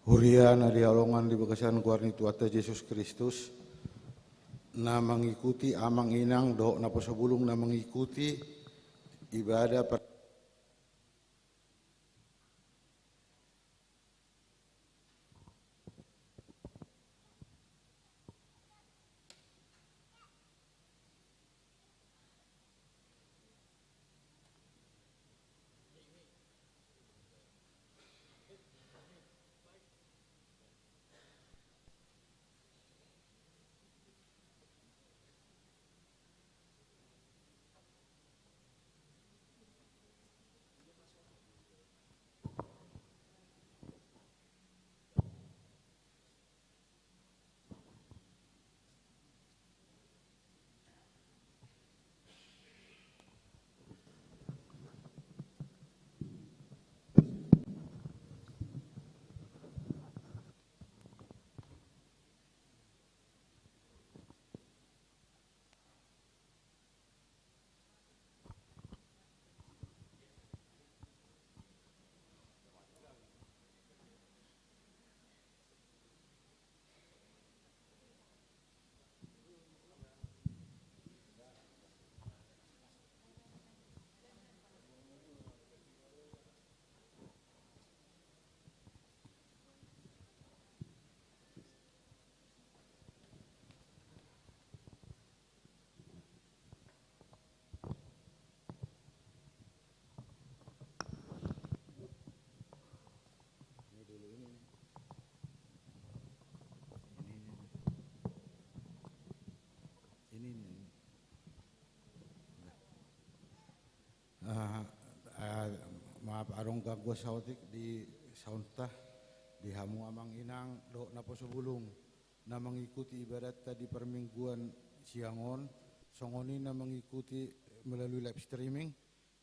Hurian dihalongan di bekasan kuarni tuata Yesus Kristus na mengikuti amang inang doh na pasabulong na mengikuti ibadah maaf arong gagwa sautik di sauntah di hamu amang inang do na pasubulong na mengikuti ibadat tadi permingguan siangon songoni na mengikuti melalui live streaming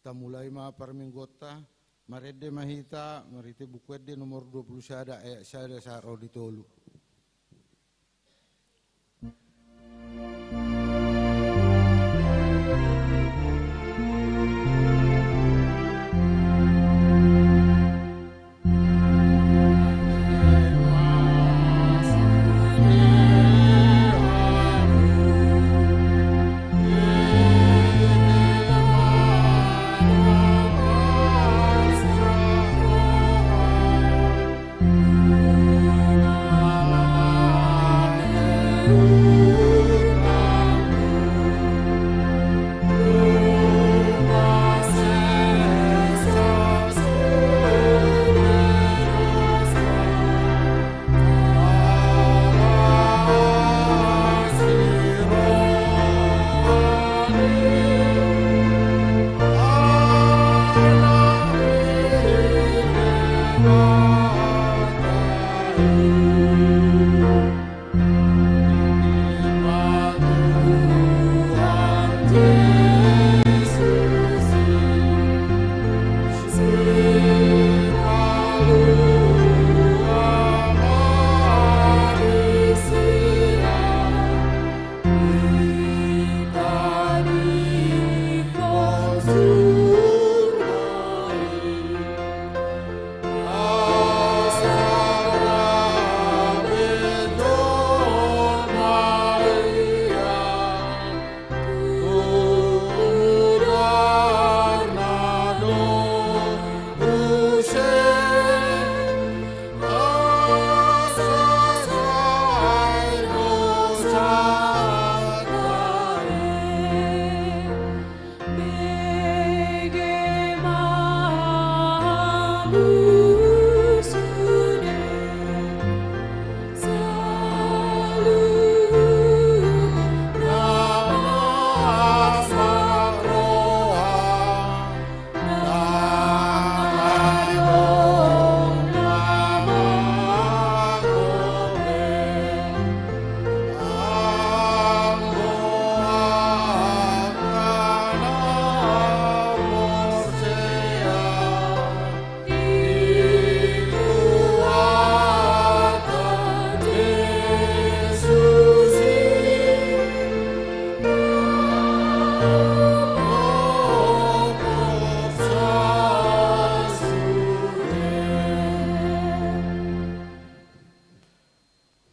ta mulai ma perminggota marede mahita marite bukuede nomor 20 sada saro ditolu.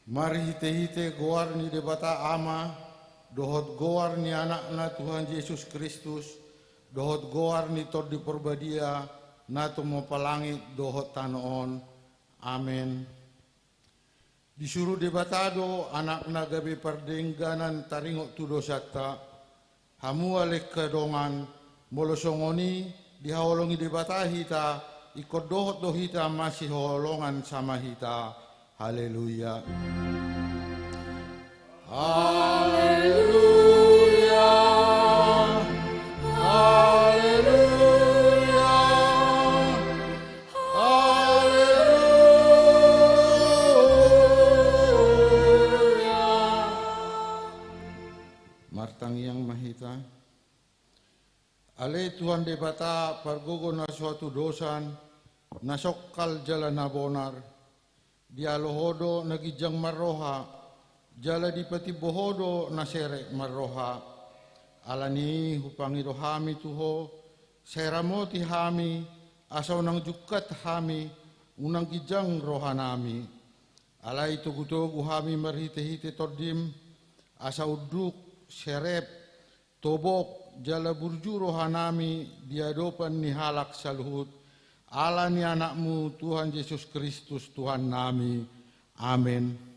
Mari hite-hite goar ni debata ama, dohot goar ni anak-na Tuhan Yesus Kristus, dohot goar ni tod di perbadia, na tumapalangit dohot tanoon. Amen. Disuruh debatado anak na gabi pardengganan taringok tu dosata, hamu alek kedongan, molosongoni dihawalongi debata hita, ikut dohot dohita masih holongan sama hita. Haleluya. Haleluya. Haleluya. Haleluya. Martang yang mahita. Ale Tuhan debata pargogo na suatu dosan, nasokal jalan nabonar, dia lohodo nagijang marroha, jala di pati bohodo nasere marroha. Alani hupangi rohami tuho, seramoti hami, asaw nang jukat hami, unang gijang rohanami. Alai tugu-tugu hami marhite-hite todim, asaw duk, serep, tobok, jala burju rohanami, diadopan ni halak saluhut. Allah ni anakmu Tuhan Yesus Kristus Tuhan nami. Amin.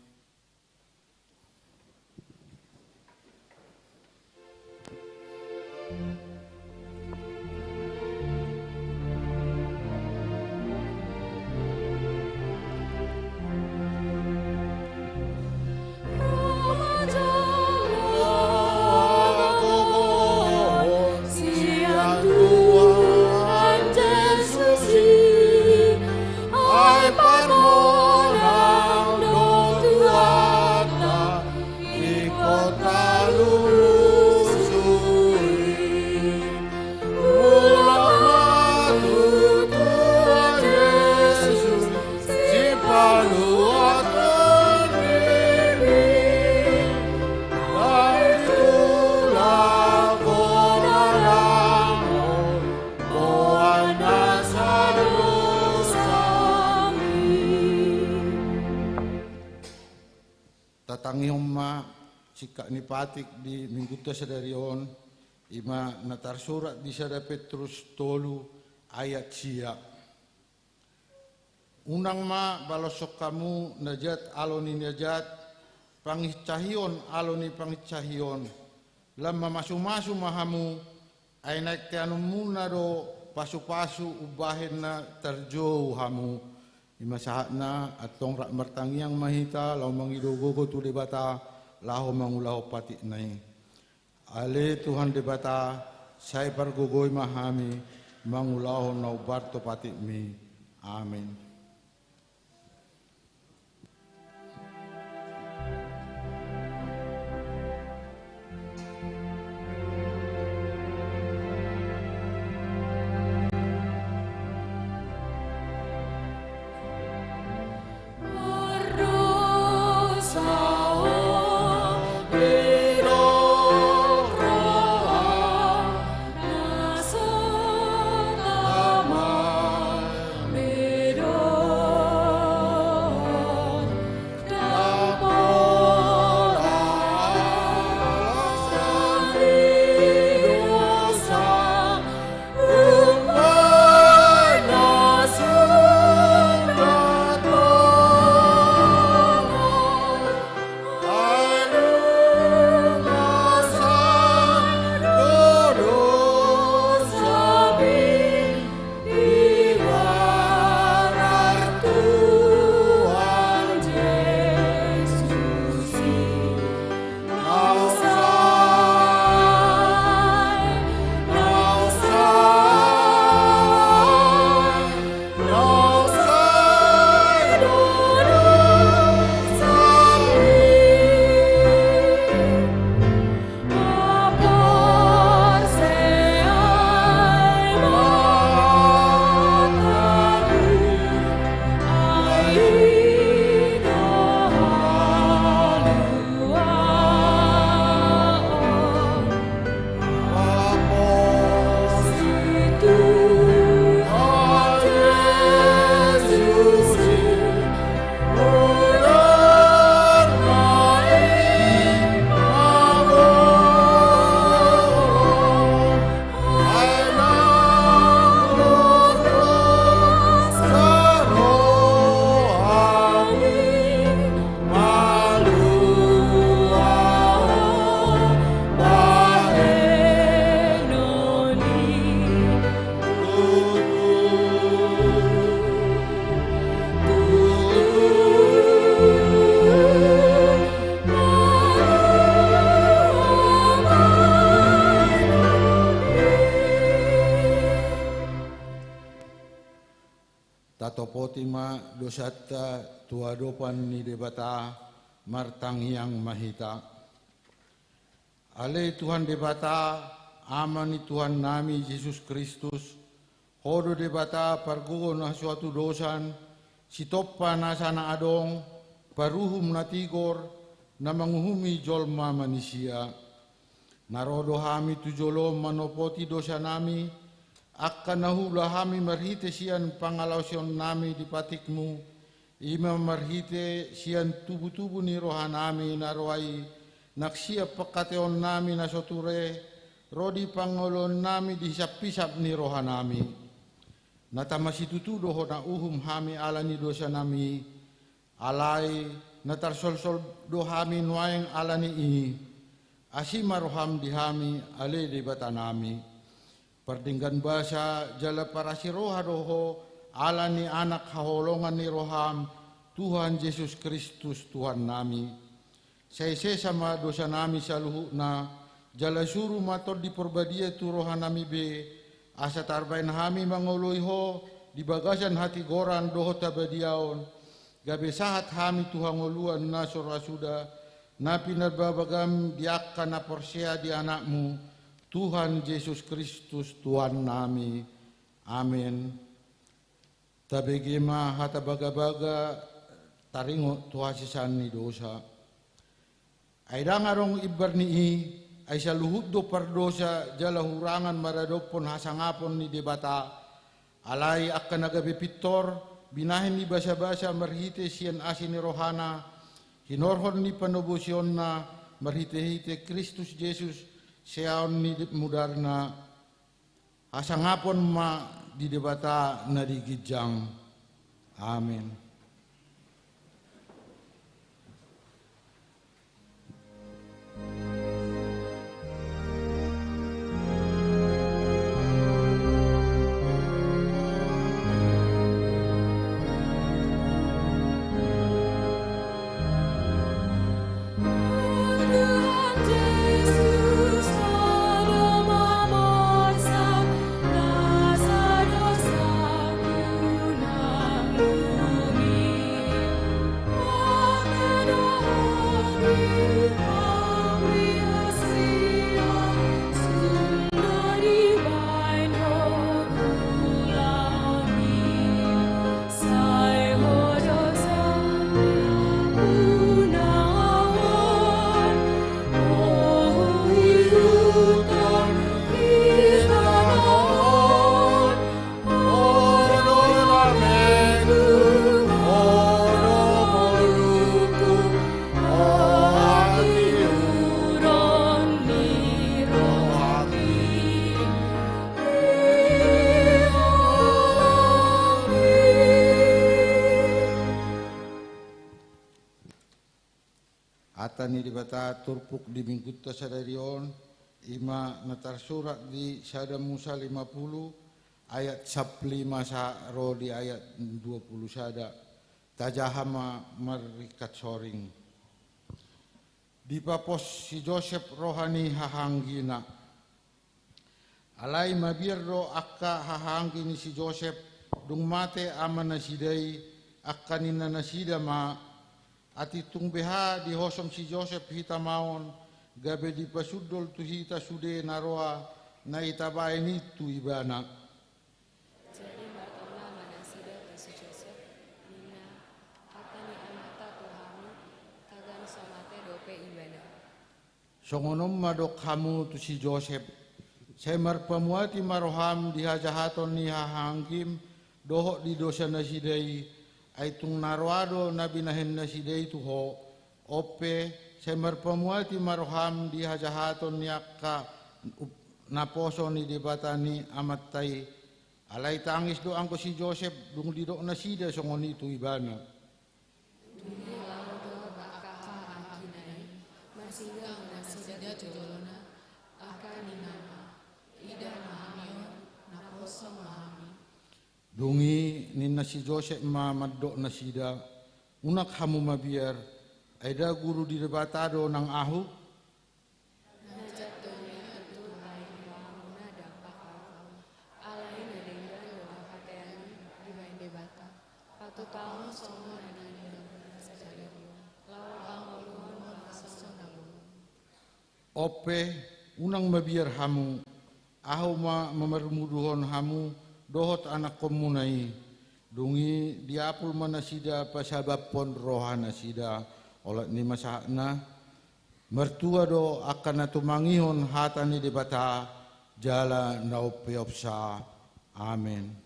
Tatangihumma sikak ni patik di minggu sadarion ima natar surat di sada Petrus tolu ayat sia. Unang ma balosok kamu najat aloni najat pangicahion aloni pangicahion lamma masu-masu mahamu ay naik tianu munado pasu-pasu ubahin na terjauh hamu. Ima sahatna atong rak martangiang mahita lau mangidogogo tu debata laho mangulahu patik nai. Ale Tuhan debata saya pargogoi mahami mangulahu nau barto patik mi. Amin. Pero tuadopan ni debata martang yang mahita. Ale Tuhan debata amani Tuhan nami Yesus Kristus. Hodo debata pargugo na suatu dosan sitopa na sana adong paruhum na tigor na manguhumi jolma manusia. Narodo hami tujolo manopoti dosa nami akan nahula hami marhite sian pangalausion nami di patikmu ima marhite sian tubu-tubu ni rohan nami narwai naksia pekateon nami na soture rodi pangolon nami dihisap-hisap ni rohan nami. Natamasi tutudo ho na uhum hami alani dosa nami alai natarsol-sol do hami nuayang alani ini asima roham di hami ale di bata nami perdinggan basa jala parasi roha doho alani anak haholongan ni roham Tuhan Yesus Kristus Tuhan nami saya sama dosa nami saluhu na jala suruh mator di perbadia tu roha nami be asa tarbain hami mangoloi ho di bagasan hati goran doho tabadiaon gabe sahat hami Tuhan ngoluan nasor rasuda napi narbabagam diakan na porsea di anakmu Tuhan Yesus Kristus Tuhan nami amin. Tabegema hata baga-baga taringo tuhasisan ni dosa aidang arong ibarni ay sa luhud do pardosa jala hurangan maradopon hasangapon ni debata alay akan nagabi pitor binahin ni basa-basa marhite siyan asin ni rohana hinorhon ni panobosyon na marhite-hite Kristus Jesus siyaon ni mudarna hasangapon ma di debata na digijang amin. Atani dibata turpuk di minggu tasadarion ima natar surat di Sada Musa 50 ayat 15 ro di ayat 20 sada tajahama marikat soring di papos si Joseph rohani hahanggina alai mabirro akka hahanggini si Joseph dung mate aman nasidai akkanina nasida ma ati tungbeha di hosom si Joseph hitamaon gabe di pasudol tu hita sude naroa na itabae ni tu ibana. Jadi martona manasida tu si Joseph nina atani amata tuhamu kagan somate dope ibana. Songonom madok kamu tu si Joseph semar pamuati maroham dihajahaton ni hahangkim dohok di dosa nasidai ay tung narwado na binahin na si day tuho ope semar pamuati maroham di hajahaton niyaka naposo ni debata ni amatay alay tangis do angko si Joseph dung didok na sida songon itu ibana Dilaudo bakaha akinai masida nasida tujolona akani nama ida mahamio naposo mahami dungi ni na si Joseph ma maddo na sida unak hamu mabiar aida guru di debatado ng ahu najatoni atu hai mahamuna dampakau alai nadenggan doa hateani dibain debata patu taon songo nanani Ope unang mabiar hamu, aho mamarumuduhon hamu, dohot anak komunai, dungi diapul manasida pasabab pon rohana sida, olat ni masakna, mertua do akan natumangihon hatani di bata, jala naupeopsa. Amin.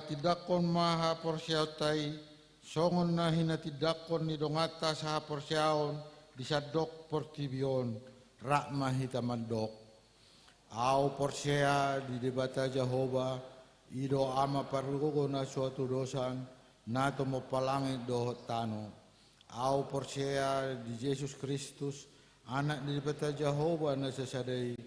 Tidakon maha porsiautai songon na hinatidakon ni dongata saha porsiaon disadok portibion rakma hitamandok au porsia di debata Jehova ido ama parugo na suatu dosan nato mo palangi dohot tano au porsia di Yesus Kristus anak di debata Jehova na sasadai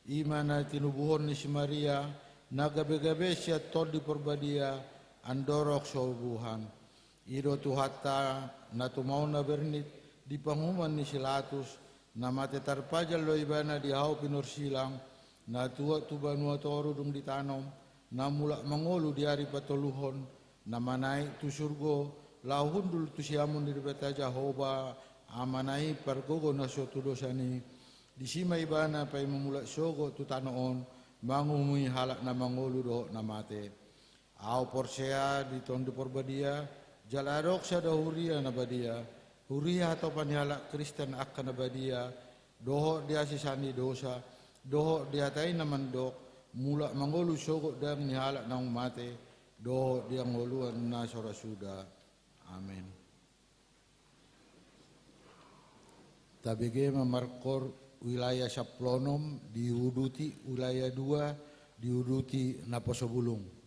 imana tinubuhon ni si Maria nagabe-gabe siya tol di perbadia andorok sobuhan iro tuhata na tumaw na bernit di panguman ni silatus na matetarpajal lo ibana di hau pinursilang na tuwa tubanua toru dung ditanom na mula mangolu di hari patoluhon na manai tu surgo lahundul tu siamun di beta Jehova amanai pargogo na suatu dosani di sima ibana pay memula sogo tu tanoon mangumui halak na mangulu do na mate au porsea di tondo porbadia jalarok sa dahuria na badia huria atau panihalak Kristen akan na badia doho dia sisani dosa doho dia tay na mandok mula mangulu sogok dan ni halak na mate doho dia ngoluan na sorasuda. Amin. Tabege mamarkor wilayah Saplonom diuduti wilayah 2 diuduti Naposobulung.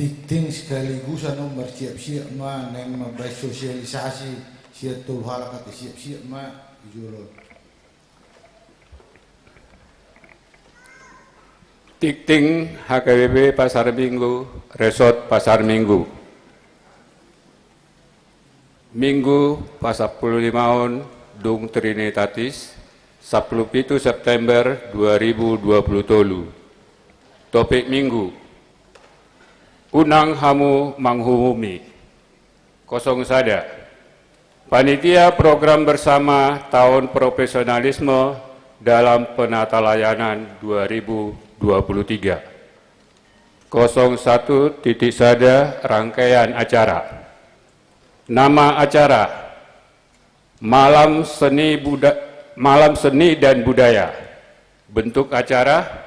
Tikting sekaligus bersiap-siap ma neng mabay sosialisasi siap tulhal kata siap-siap ma ijulol. Tikting HKBP Pasar Minggu, Resort Pasar Minggu. Minggu pasar 45 Dung Trinitatis 17 September 2020. Topik Minggu. Unang hamu manghumumi. Kosong sada. Panitia program bersama tahun profesionalisme dalam penata layanan 2023. 01 titik sada rangkaian acara. Nama acara Malam Seni dan Budaya. Bentuk acara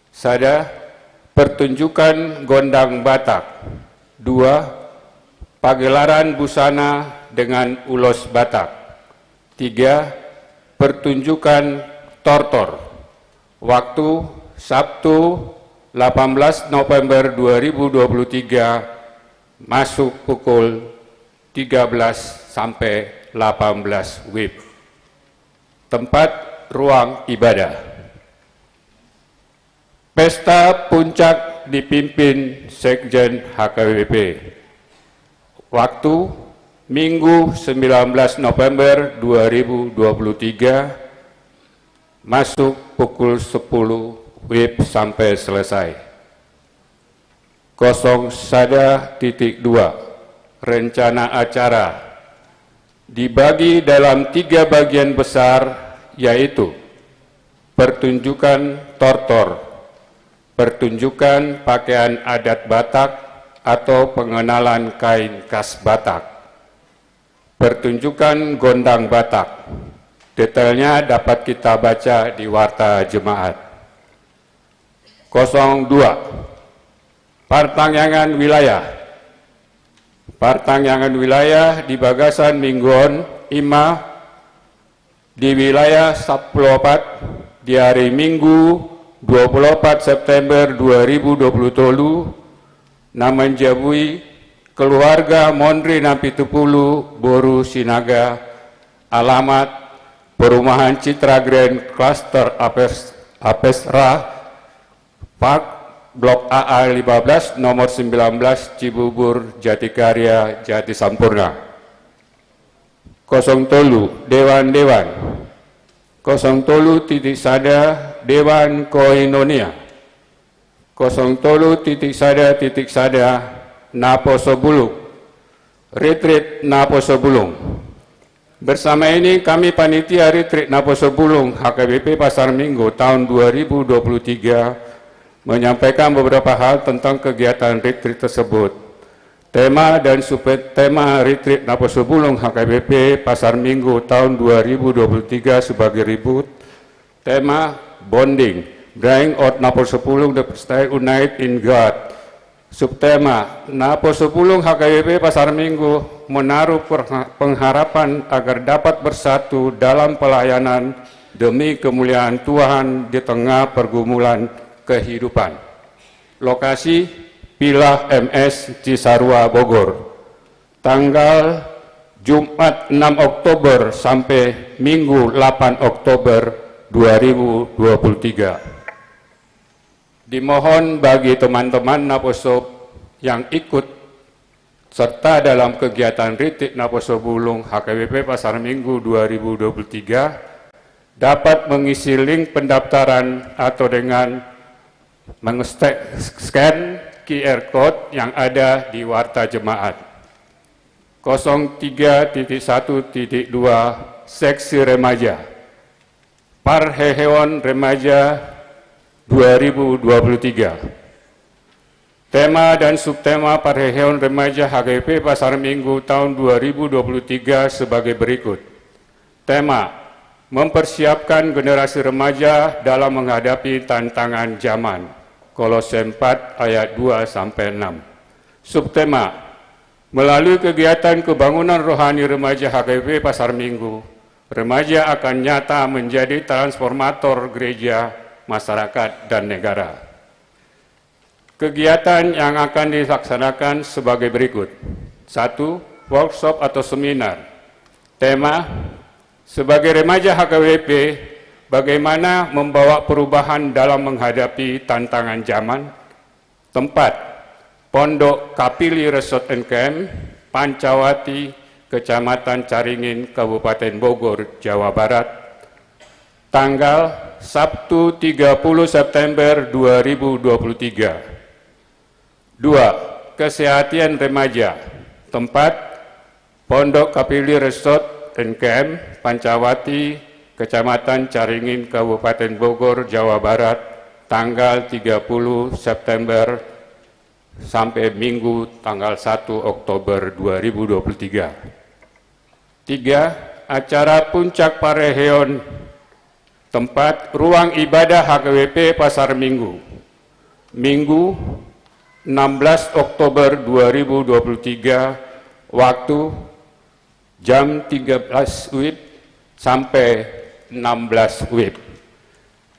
sada pertunjukan gondang Batak. 2. Pagelaran busana dengan ulos Batak. 3. Pertunjukan tortor. Waktu Sabtu 18 November 2023 masuk pukul 13 sampai 18 WIB. Tempat ruang ibadah. Pesta puncak dipimpin Sekjen HKBP. Waktu Minggu 19 November 2023 masuk pukul 10 WIB sampai selesai. 01.2 Rencana acara dibagi dalam 3 bagian besar, yaitu pertunjukan tortor, pertunjukan pakaian adat Batak atau pengenalan kain khas Batak, pertunjukan gondang Batak. Detailnya dapat kita baca di Warta Jemaat. 02. Pertangyangan wilayah. Pertangyangan wilayah di Bagasan Mingguon Ima di wilayah 14 di hari Minggu 24 September 2020 naman jabui keluarga Mondri Nampitupulu Boru Sinaga, alamat Perumahan Citra Grand Cluster Apesra Park Blok AA 15 nomor 19 Cibubur Jatikarya Jati Sampurna. 03 Dewan-Dewan. 03 titik sada Dewan Koinonia. 03 titik sada Naposobulung. Retreat Naposobulung. Bersama ini kami panitia Retreat Naposobulung HKBP Pasar Minggu tahun 2023 menyampaikan beberapa hal tentang kegiatan retreat tersebut. Tema dan subtema Retreat Naposobulung HKBP Pasar Minggu tahun 2023 sebagai ribut. Tema Bonding, Bring out Naposobulung the Stay United in God. Subtema Naposobulung HKBP Pasar Minggu menaruh pengharapan agar dapat bersatu dalam pelayanan demi kemuliaan Tuhan di tengah pergumulan kehidupan. Lokasi Pilah MS Cisarua Bogor. Tanggal Jumat 6 Oktober sampai Minggu 8 Oktober 2023. Dimohon bagi teman-teman Naposob yang ikut serta dalam kegiatan Retreat Naposobulung HKBP Pasar Minggu 2023 dapat mengisi link pendaftaran atau dengan scan QR Code yang ada di Warta Jemaat. 03.1.2 Seksi Remaja Parheheon Remaja 2023. Tema dan subtema Parheheon Remaja HKBP Pasar Minggu tahun 2023 sebagai berikut. Tema, mempersiapkan generasi remaja dalam menghadapi tantangan zaman. Kolose 4 ayat 2-6. Subtema, melalui kegiatan kebangunan rohani remaja HKBP Pasar Minggu, remaja akan nyata menjadi transformator gereja, masyarakat, dan negara. Kegiatan yang akan dilaksanakan sebagai berikut. 1. Workshop atau seminar. Tema, sebagai remaja HKBP, bagaimana membawa perubahan dalam menghadapi tantangan zaman. Tempat, Pondok Kapili Resort and Camp, Pancawati, Kecamatan Caringin, Kabupaten Bogor, Jawa Barat. Tanggal Sabtu 30 September 2023. 2. Kesehatan remaja. Tempat, Pondok Kapili Resort and Camp, Pancawati, Kecamatan Caringin, Kabupaten Bogor, Jawa Barat, tanggal 30 September sampai Minggu tanggal 1 Oktober 2023. 3. Acara Puncak Pareheon. Tempat, Ruang Ibadah HKBP Pasar Minggu. Minggu 16 Oktober 2023, waktu jam 13 WIB sampai 16 WIB.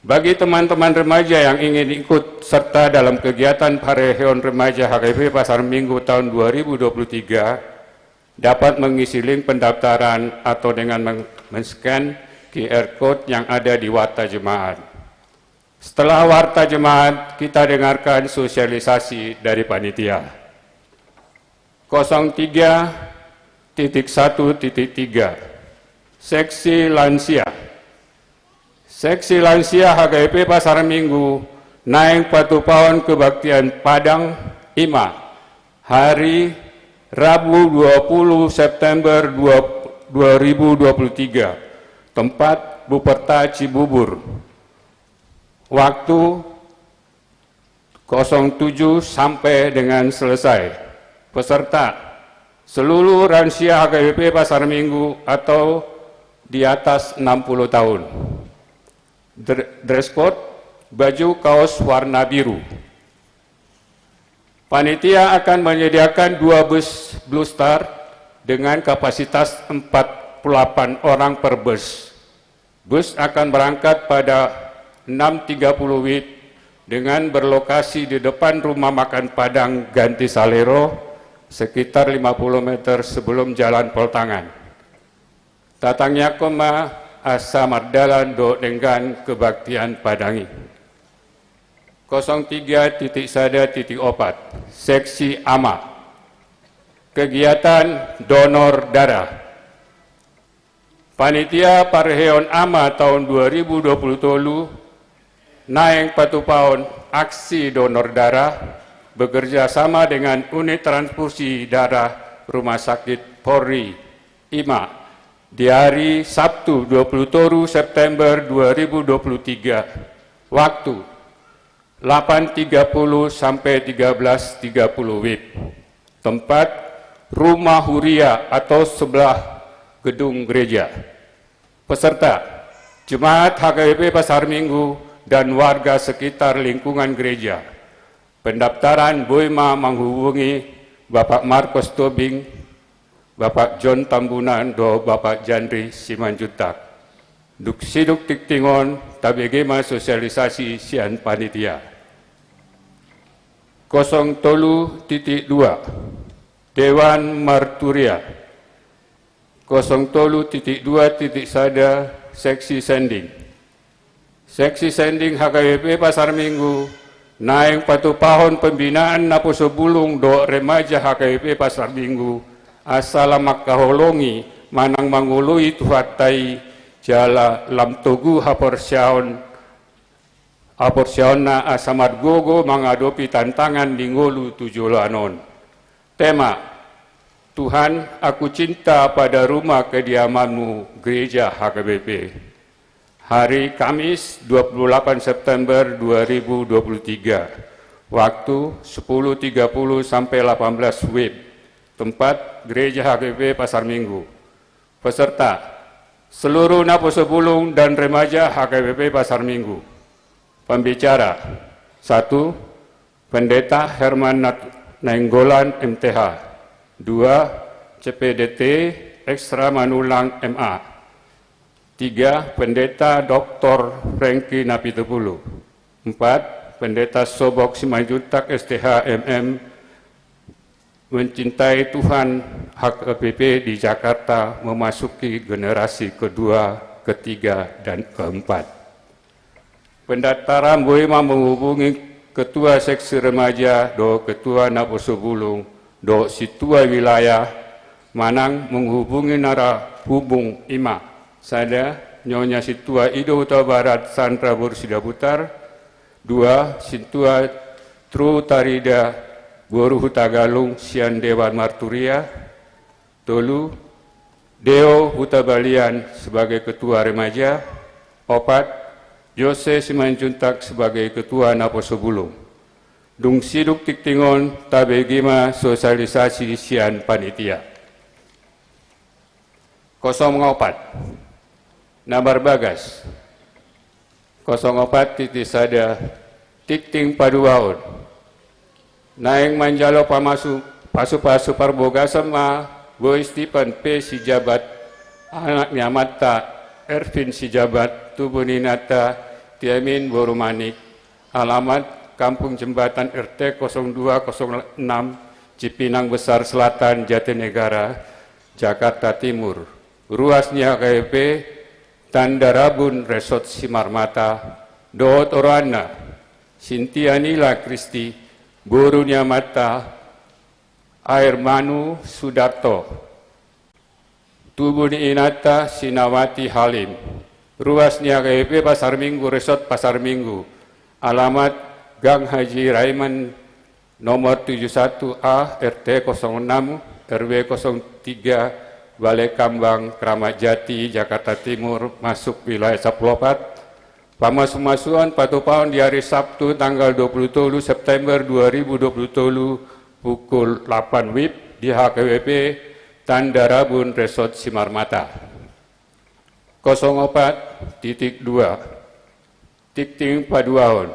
Bagi teman-teman remaja yang ingin ikut serta dalam kegiatan Pareheon Remaja HKBP Pasar Minggu tahun 2023, dapat mengisi link pendaftaran atau dengan men-scan QR Code yang ada di Warta Jemaat. Setelah Warta Jemaat, kita dengarkan sosialisasi dari panitia. 03.1.3 Seksi Lansia. Seksi Lansia HKBP Pasar Minggu, Naeng Patupawon Kebaktian Padang, IMA, hari Rabu 20 September 2023. Tempat, Buperta Cibubur. Waktu 07 sampai dengan selesai. Peserta, seluruh lansia HKBP Pasar Minggu atau di atas 60 tahun. Dress code, baju kaos warna biru. Panitia akan menyediakan 2 bus Blue Star dengan kapasitas 48 orang per bus. Bus akan berangkat pada 6.30 WIB dengan berlokasi di depan Rumah Makan Padang Ganti Salero, sekitar 50 meter sebelum Jalan Poltangan. Tatangnya koma asa mardalan do dengan kebaktian Padangi. 03.1.4 Seksi AMA. Kegiatan donor darah. Panitia Pareheon AMA tahun 2020 Naeng Patupawon Aksi Donor Darah bekerja sama dengan Unit Transfusi Darah Rumah Sakit Polri IMA di hari Sabtu 27 September 2023, waktu 8.30 sampai 13.30 WIB. Tempat, Rumah Huria atau sebelah gedung gereja. Peserta, Jemaat HKBP Pasar Minggu dan warga sekitar lingkungan gereja. Pendaftaran Boima menghubungi Bapak Marcos Tobing, Bapak John Tambunan, do Bapak Jandri Simanjutak. Duk siduk tiktingon tabegema sosialisasi sian panitia. 03.2 Dewan Marturia. 03.2 Seksi Sending. Seksi Sending HKBP Pasar Minggu, Naeng Patupahon Pembinaan Naposo Bulung do Remaja HKBP Pasar Minggu, asalamak kaholongi manang mangului tuhatai jala lam tugu haporsiaonna asamad gogo menghadapi tantangan di ngolu tujulanon. Tema, Tuhan, aku cinta pada rumah kediamanmu, Gereja HKBP. Hari Kamis 28 September 2023, waktu 10.30 sampai 18 WIB. Tempat, Gereja HKBP Pasar Minggu. Peserta, seluruh Naposo Bulung dan remaja HKBP Pasar Minggu. Pembicara, 1. Pendeta Herman Nainggolan MTH. 2. CPDT Ekstra Manulang MA. 3. Pendeta Dr. Franky Napitupulu. 4. Pendeta Sobok Simanjuntak STH MM mencintai Tuhan HKBP di Jakarta memasuki generasi kedua, ketiga, dan keempat. Pendaftaran boleh menghubungi Ketua Seksi Remaja do Ketua Naposo Bulung do Situa Wilayah Manang menghubungi nara hubung Ima Sada Nyonya Situa Ido Huta Barat Sandra Borsida Butar 2. Situa Tru Tarida Boru Huta Galung Sian Dewan Marturia. 3. Deo Huta Balian sebagai Ketua Remaja. 4. Jose Simanjuntak sebagai Ketua Naposo Bulung. Dung siduk tiktingon tabegima sosialisasi sian panitia. 04. Nabar Bagas 04 titik sada tikting paduaon naeng manjalo pasu parboga sama Boy Stephen P. Sijabat anaknya Mata Ervin Sijabat Tubuninata Tiamin Borumanik alamat Kampung Jembatan RT 0206 Cipinang Besar Selatan Jatinegara Jakarta Timur ruasnya KP Tanda Rabun Resort Simarmata Doot Orana Sintianila Kristi Burunya Mata Air Manu Sudarto Tubuni Inata Sinawati Halim ruasnya KP Pasar Minggu Resort Pasar Minggu alamat Gang Haji Raiman nomor 71A RT 06 RW 03 Balai Kambang, Kramat Jati, Jakarta Timur, masuk wilayah Saplopat. Pamasuan patupaun di hari Sabtu tanggal 27 September 2020 pukul 8 WIB di HKWP Tanda Rabun Resort Simarmata. 04.2 Tikting Paduaon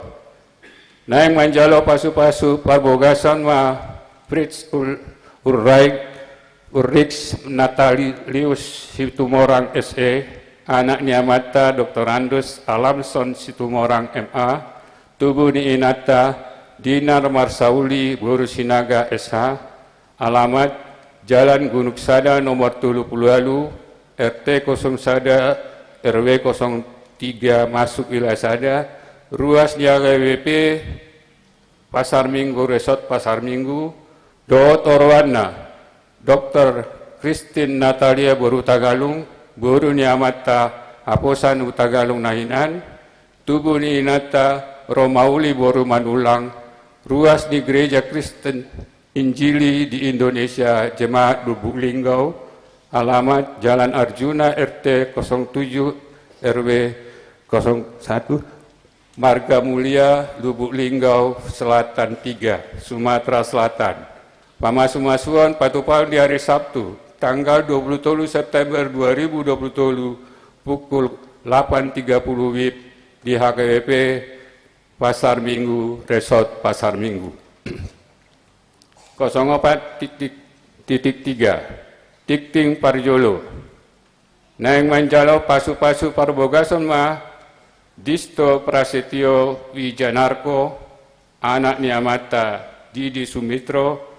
Naeng Manjalo Pasu-Pasu Parbogasan ma Fritz Urraik Urrix Natalius Situmorang SE, anaknya Mata Dr. Andus Alamson Situmorang MA, Tubuni Inata Dinar Marsauli Boru Sinaga SH, alamat Jalan Gunung Sada nomor 30 RT 0 Sada RW 03 masuk wilayah Sada, ruas JGWP Pasar Minggu Resort Pasar Minggu, Dotorwana Dr. Christine Natalia Boru Tagalung, Boru Niamata Aposan Utagalung Nahinan, Tubuni Inata Romauli Boru Manulang, ruas di Gereja Kristen Injili di Indonesia Jemaat Lubuk Linggau, alamat Jalan Arjuna RT 07 RW 01, Marga Mulia Lubuk Linggau Selatan 3, Sumatera Selatan. Pamasuan patupaun di hari Sabtu, tanggal 27 September 2020, pukul 8.30 WIB di HKWP Pasar Minggu, Resort Pasar Minggu. 04.3 Tikting Parjolo Naeng Manjalo Pasu-Pasu Parbogason ma Disto Prasetyo Wijanarko, anak Niamata Didi Sumitro,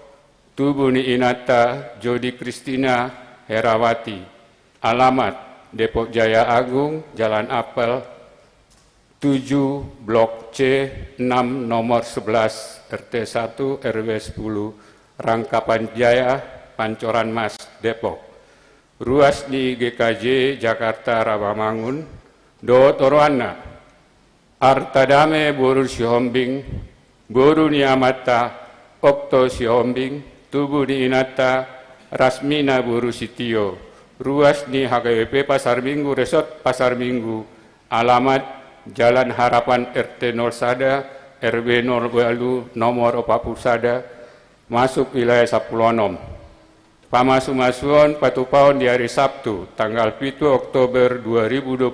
Tubuni Inata Jodi Kristina Herawati, alamat Depok Jaya Agung, Jalan Apel 7 Blok C 6 nomor 11 RT 1 RW 10 Rangkapan Jaya Pancoran Mas Depok, ruas di GKJ Jakarta Rawamangun, Dotorwana Artadame Boru Sihombing, Boru Niamata Okto Sihombing, Tubuh di Inata Rasmina Boru Sitio, ruas di HKWP Pasar Minggu Resort Pasar Minggu, alamat Jalan Harapan RT 0 Sada RW 0 nomor 40 Sada, masuk wilayah Sapulonom. Pamasuan patupaun di hari Sabtu tanggal 7 Oktober 2020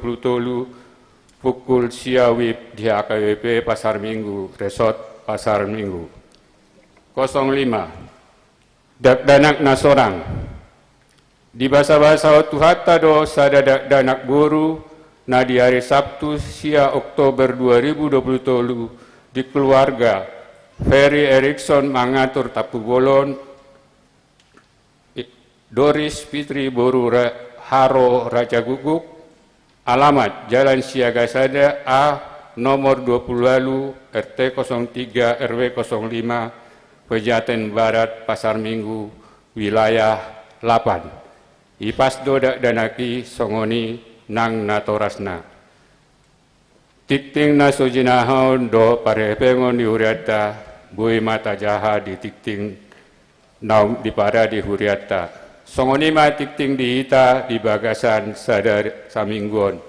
pukul siawib di HKWP Pasar Minggu Resort Pasar Minggu. 05 Dakdanak Nasorang di bahasa-bahasa Tuhata do sada dakdanak boru na di hari Sabtu sia Oktober 2020 di keluarga Ferry Erikson Mangatur Tapubolon, Doris Fitri Boru Haro Raja Guguk, alamat Jalan Siagasada A nomor 20 Lalu RT 03 RW 05 Pejaten Barat Pasar Minggu wilayah 8 Ipasdo Danaki Songoni Nang Natorasna Tikting na sujinahon do parepengon di huriata bui mata jaha di tikting naum di para di huriata songoni ma tikting di ita di bagasan sadar saminggon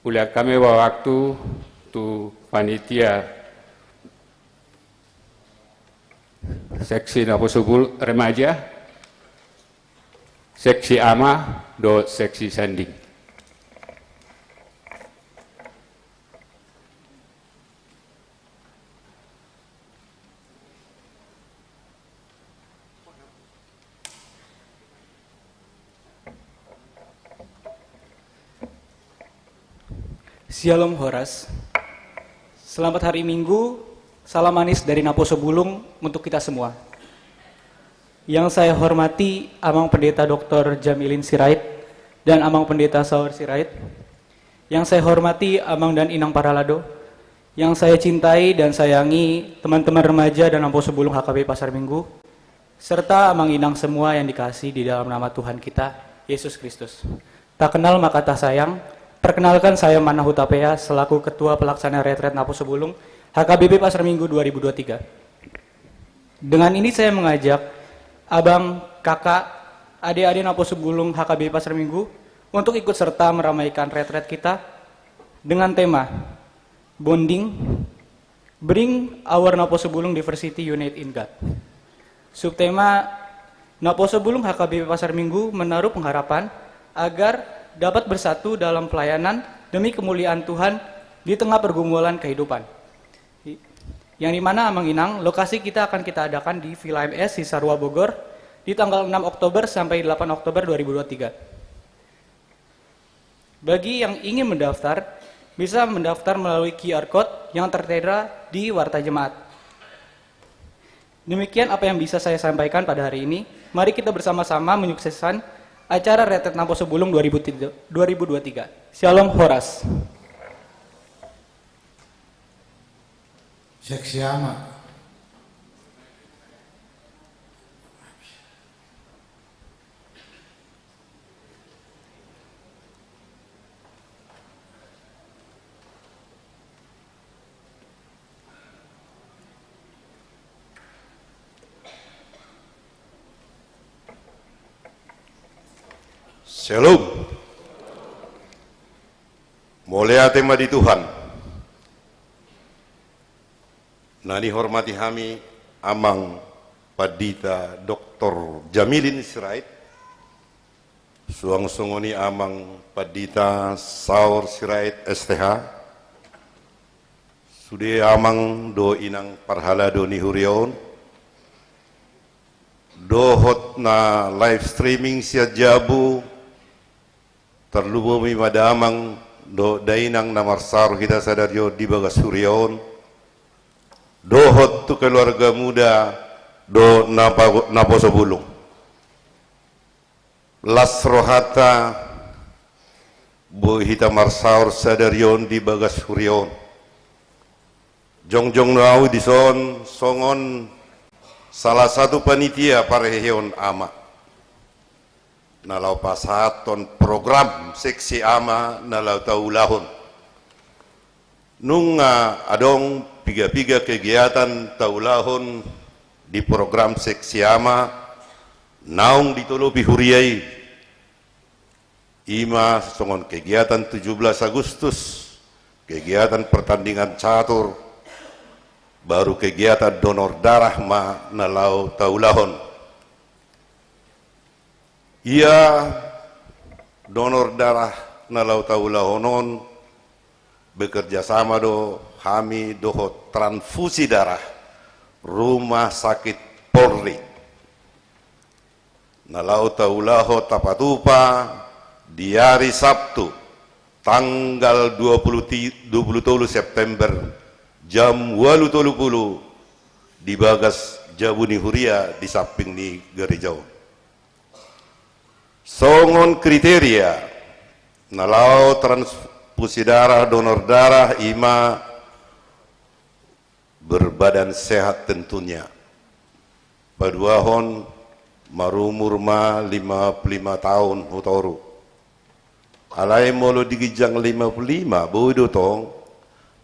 uliat kami waktu tu panitia seksi naposubul remaja seksi ama do seksi sanding. Shalom Horas. Selamat hari Minggu, salam manis dari Naposo Bulung untuk kita semua. Yang saya hormati Amang Pendeta Dr. Jamilin Sirait dan Amang Pendeta Saur Sirait. Yang saya hormati Amang dan Inang Paralado. Yang saya cintai dan sayangi teman-teman remaja dan Naposo Bulung HKB Pasar Minggu. Serta Amang Inang semua yang dikasih di dalam nama Tuhan kita, Yesus Kristus. Tak kenal maka tak sayang. Perkenalkan saya Mana Hutapea selaku Ketua Pelaksana Retret Naposo Bulung HKBP Pasar Minggu 2023. Dengan ini saya mengajak abang, kakak, adik-adik Naposo Bulung HKBP Pasar Minggu untuk ikut serta meramaikan retret kita dengan tema Bonding, Bring Our Naposo Bulung Diversity Unite in God. Subtema Naposo Bulung HKBP Pasar Minggu menaruh pengharapan agar dapat bersatu dalam pelayanan demi kemuliaan Tuhan di tengah pergumulan kehidupan. Yang dimana Amang Inang, lokasi kita akan kita adakan di Villa MS Cisarua Bogor di tanggal 6 Oktober sampai 8 Oktober 2023. Bagi yang ingin mendaftar, bisa mendaftar melalui QR Code yang tertera di Warta Jemaat. Demikian apa yang bisa saya sampaikan pada hari ini. Mari kita bersama-sama menyukseskan acara Retret Naposo Bulung 2023. Shalom Horas. Seksi ama. Shalom. Mulia tema di Tuhan. Nani hormati kami Amang Padita Dr. Jamilin Sirait, Suang Sungoni Amang Padita Saur Sirait STH, Sude Amang Do Inang Parhala Do Nihurion, dohot na live streaming siya jabu terlubumi madamang do dainang namarsaro kita sadaryo di bagas suryaon dohot tu keluarga muda do Naposo Bulung las rohata bu hita marsaur sadaryon di bagas suryaon jongjong nau dison songon salah satu panitia pareheon ama nalau pasaton program seksi ama nalau taulahon nunga adong piga-piga kegiatan taulahon di program seksi ama naung ditolobi huriai ima songon kegiatan 17 Agustus kegiatan pertandingan catur baru kegiatan donor darah ma nalau taulahon. Ia donor darah nalau taulahonon bekerja sama do kami doho transfusi darah rumah sakit Polri nalau taulaho tapatupa di hari Sabtu tanggal 20 September jam 8.30 di Bagas Jabuni Huria di samping di gereja. Songon kriteria nalau transfusi darah, donor darah, ima berbadan sehat tentunya. Paduahon marumur ma 55 tahun hutoru. Alai molo digijang 55 bodo tong.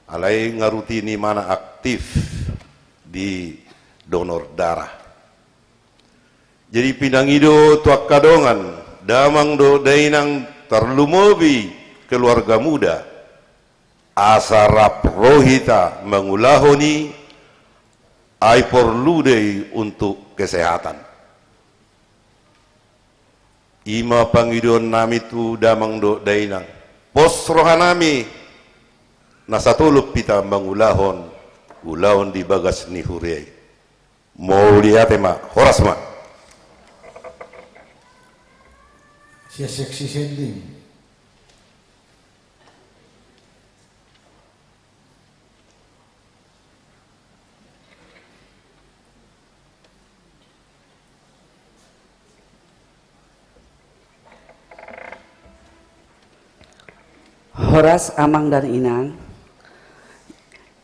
Alai ngarutini mana aktif di donor darah. Jadi pinangido tuak kadongan damang do dainang terlumobi keluarga muda asarap rohita mengulahoni ai porlude untuk kesehatan. Ima pangidon nami tu damang do dainang pos rohanami nasatulup pita mengulahon ulahon di Bagas ni Huria. Mau lihat ma horas ma Sia seksi sending. Horas, Amang dan Inang,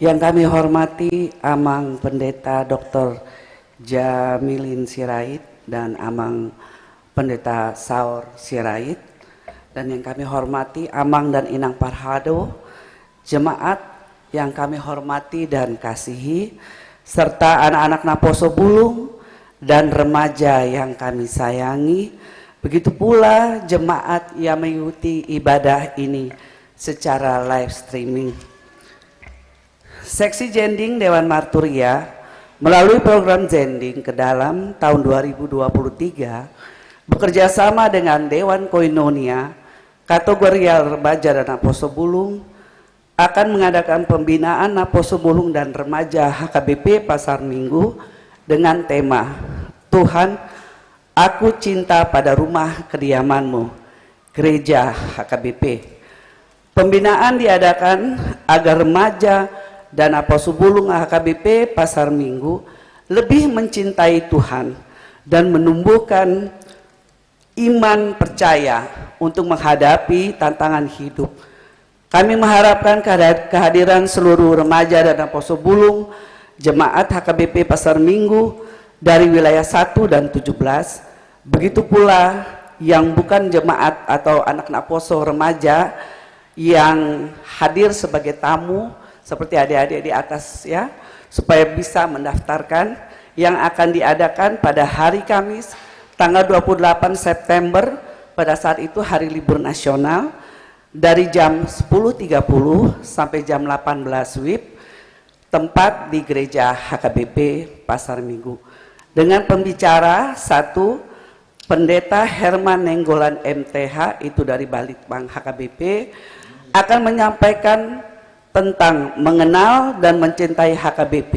yang kami hormati Amang Pendeta Dr. Jamilin Sirait dan Amang Pendeta Saur Sirait, dan yang kami hormati Amang dan Inang Parhado, jemaat yang kami hormati dan kasihi, serta anak-anak Naposo Bulung dan remaja yang kami sayangi, begitu pula jemaat yang mengikuti ibadah ini secara live streaming. Seksi Jending Dewan Marturia melalui program Jending ke dalam tahun 2023 bekerja sama dengan Dewan Koinonia kategorial remaja dan Naposo Bulung akan mengadakan pembinaan Naposo Bulung dan remaja HKBP Pasar Minggu dengan tema Tuhan, Aku Cinta Pada Rumah Kediaman-Mu, Gereja HKBP. Pembinaan diadakan agar remaja dan Naposo Bulung HKBP Pasar Minggu lebih mencintai Tuhan dan menumbuhkan iman percaya untuk menghadapi tantangan hidup. Kami mengharapkan kehadiran seluruh remaja dan Naposo Bulung jemaat HKBP Pasar Minggu dari wilayah 1 dan 17, begitu pula yang bukan jemaat atau anak Naposo remaja yang hadir sebagai tamu seperti adik-adik di atas ya, supaya bisa mendaftarkan yang akan diadakan pada hari Kamis tanggal 28 September, pada saat itu hari libur nasional, dari jam 10.30 sampai jam 18 WIB, tempat di gereja HKBP Pasar Minggu. Dengan pembicara satu, Pendeta Herman Nenggolan MTH, itu dari Balitbang HKBP, akan menyampaikan tentang mengenal dan mencintai HKBP,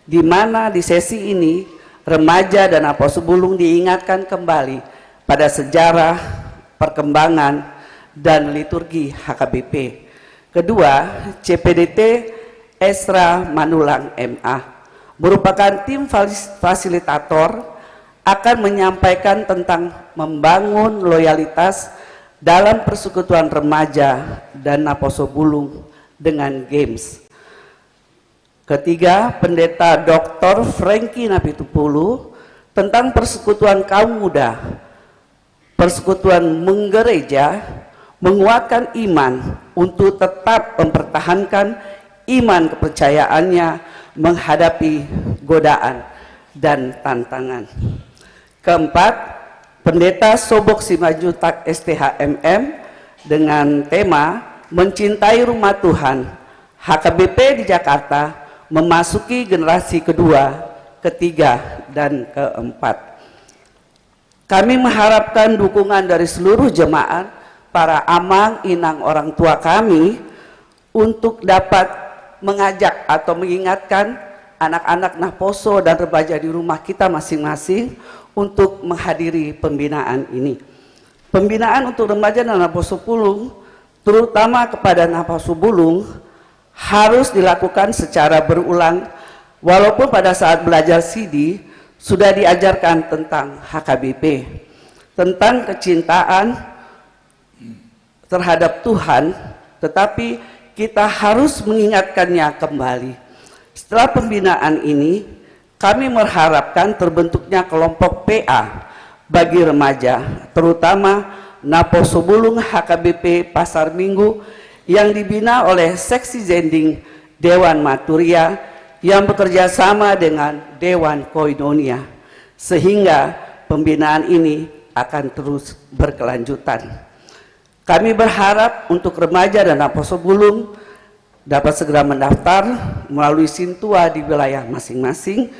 di mana di sesi ini remaja dan Naposo Bulung diingatkan kembali pada sejarah, perkembangan, dan liturgi HKBP. Kedua, CPDT Esra Manulang MA merupakan tim fasilitator akan menyampaikan tentang membangun loyalitas dalam persekutuan remaja dan Naposo Bulung dengan games. Ketiga, Pendeta Dr. Franky Napitupulu tentang persekutuan kaum muda, persekutuan menggereja, menguatkan iman untuk tetap mempertahankan iman kepercayaannya menghadapi godaan dan tantangan. Keempat, Pendeta Sobok Simajutak STHMM dengan tema Mencintai Rumah Tuhan, HKBP di Jakarta memasuki generasi kedua, ketiga, dan keempat. Kami mengharapkan dukungan dari seluruh jemaat, para amang, inang, orang tua kami untuk dapat mengajak atau mengingatkan anak-anak Naposo dan remaja di rumah kita masing-masing untuk menghadiri pembinaan ini. Pembinaan untuk remaja dan Naposo Bulung, terutama kepada Naposo Bulung, harus dilakukan secara berulang, walaupun pada saat belajar CD sudah diajarkan tentang HKBP, tentang kecintaan terhadap Tuhan, tetapi kita harus mengingatkannya kembali. Setelah pembinaan ini, kami mengharapkan terbentuknya kelompok PA bagi remaja, terutama Naposo Bulung HKBP Pasar Minggu yang dibina oleh Seksi Zending Dewan Maturia yang bekerja sama dengan Dewan Koinonia, sehingga pembinaan ini akan terus berkelanjutan. Kami berharap untuk remaja dan Naposo Bulung dapat segera mendaftar melalui Sintua di wilayah masing-masing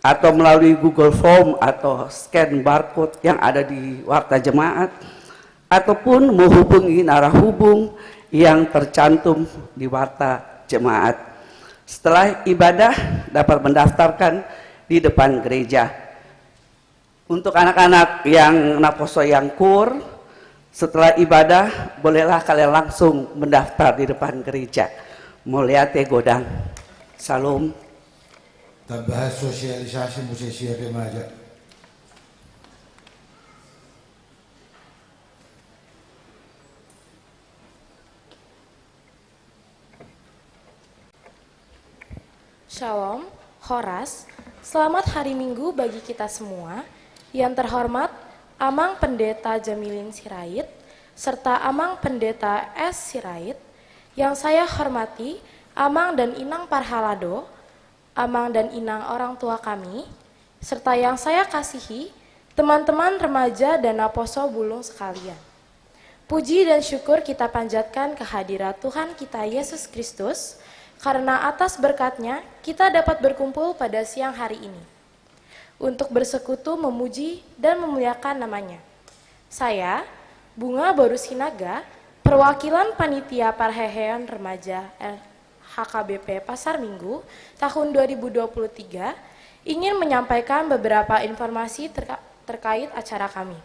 atau melalui Google Form atau scan barcode yang ada di Warta Jemaat, ataupun menghubungi narahubung yang tercantum di Warta Jemaat. Setelah ibadah dapat mendaftarkan di depan gereja. Untuk anak-anak yang Naposo yang kur, setelah ibadah bolehlah kalian langsung mendaftar di depan gereja. Mulyate Godang. Salam. Tambah sosialisasi musisi remaja. Shalom, Horas, selamat hari Minggu bagi kita semua. Yang terhormat, Amang Pendeta Jamilin Sirait, serta Amang Pendeta S. Sirait. Yang saya hormati, Amang dan Inang Parhalado, Amang dan Inang orang tua kami, serta yang saya kasihi, teman-teman remaja dan Naposo Bulung sekalian. Puji dan syukur kita panjatkan kehadirat Tuhan kita Yesus Kristus, karena atas berkat-Nya kita dapat berkumpul pada siang hari ini untuk bersekutu memuji dan memuliakan namanya. Saya, Bunga Borus Hinaga, perwakilan Panitia Parhehean Remaja HKBP Pasar Minggu tahun 2023, ingin menyampaikan beberapa informasi terkait acara kami.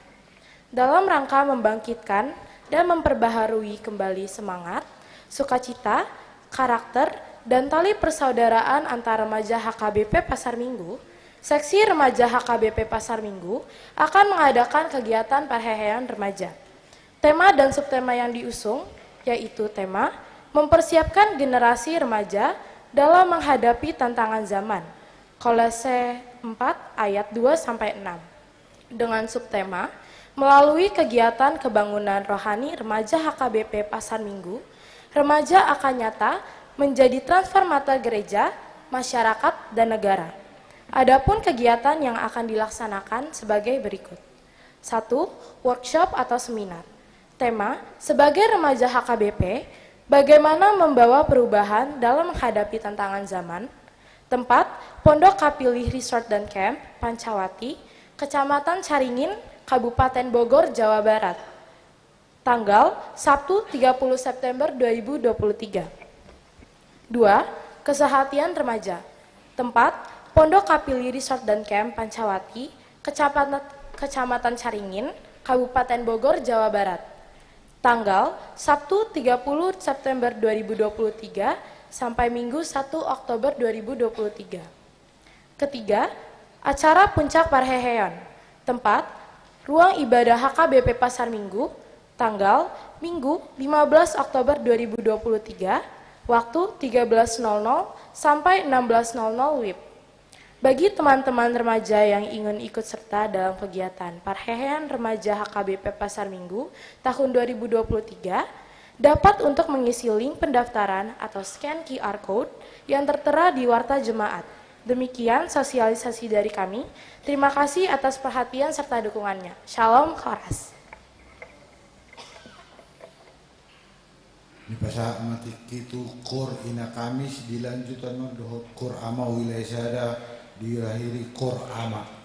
Dalam rangka membangkitkan dan memperbaharui kembali semangat, sukacita, karakter, dan tali persaudaraan antara remaja HKBP Pasar Minggu, Seksi Remaja HKBP Pasar Minggu akan mengadakan kegiatan parhehean remaja. Tema dan subtema yang diusung yaitu tema mempersiapkan generasi remaja dalam menghadapi tantangan zaman. Kolose 4 ayat 2-6. Dengan subtema melalui kegiatan kebangunan rohani remaja HKBP Pasar Minggu, remaja akan nyata menjadi transformator gereja, masyarakat, dan negara. Adapun kegiatan yang akan dilaksanakan sebagai berikut. 1. Workshop atau seminar. Tema, sebagai remaja HKBP, bagaimana membawa perubahan dalam menghadapi tantangan zaman. Tempat, Pondok Kapilih Resort dan Camp, Pancawati, Kecamatan Caringin, Kabupaten Bogor, Jawa Barat. Tanggal, Sabtu 30 September 2023. 2. Kesehatian remaja. Tempat, Pondok Kapilih Resort dan Camp Pancawati, Kecamatan Caringin, Kabupaten Bogor, Jawa Barat. Tanggal Sabtu 30 September 2023 sampai Minggu 1 Oktober 2023. Ketiga, acara Puncak Parhehean. Tempat, Ruang Ibadah HKBP Pasar Minggu. Tanggal Minggu 15 Oktober 2023, waktu 13.00 sampai 16.00 WIB. Bagi teman-teman remaja yang ingin ikut serta dalam kegiatan Parhehean Remaja HKBP Pasar Minggu tahun 2023, dapat untuk mengisi link pendaftaran atau scan QR Code yang tertera di Warta Jemaat. Demikian sosialisasi dari kami. Terima kasih atas perhatian serta dukungannya. Shalom, Horas. Di pasal mati kitu kor ina Kamis dilanjutan dohot kor ama wilayah sada diakhiri kor ama.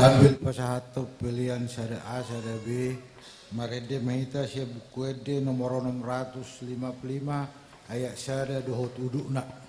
Sambil pasahato pilihan sada A, sada B, marede mahita siya bukwede nomor 655 ayat sada dohot udukna.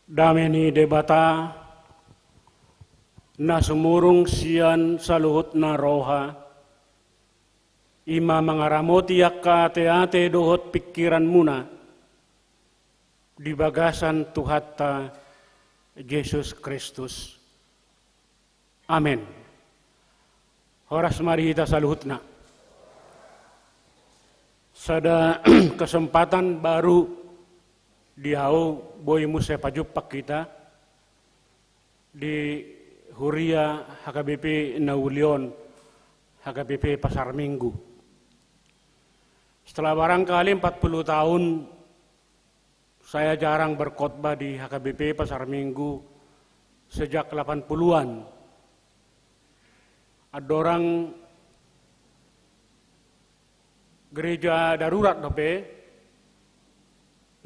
dameni debata na sumurung sian saluhut na roha ima mangaramoti yakka ate dohot pikiran muna di bagasan Tuhatta Yesus Kristus. Amin. Horas mari kita saluhutna. Sada kesempatan baru diau boy muse pajupak kita di Huria HKBP Naulion HKBP Pasar Minggu. Setelah barangkali 40 tahun saya jarang berkhotbah di HKBP Pasar Minggu sejak 80-an. Ada orang gereja darurat dope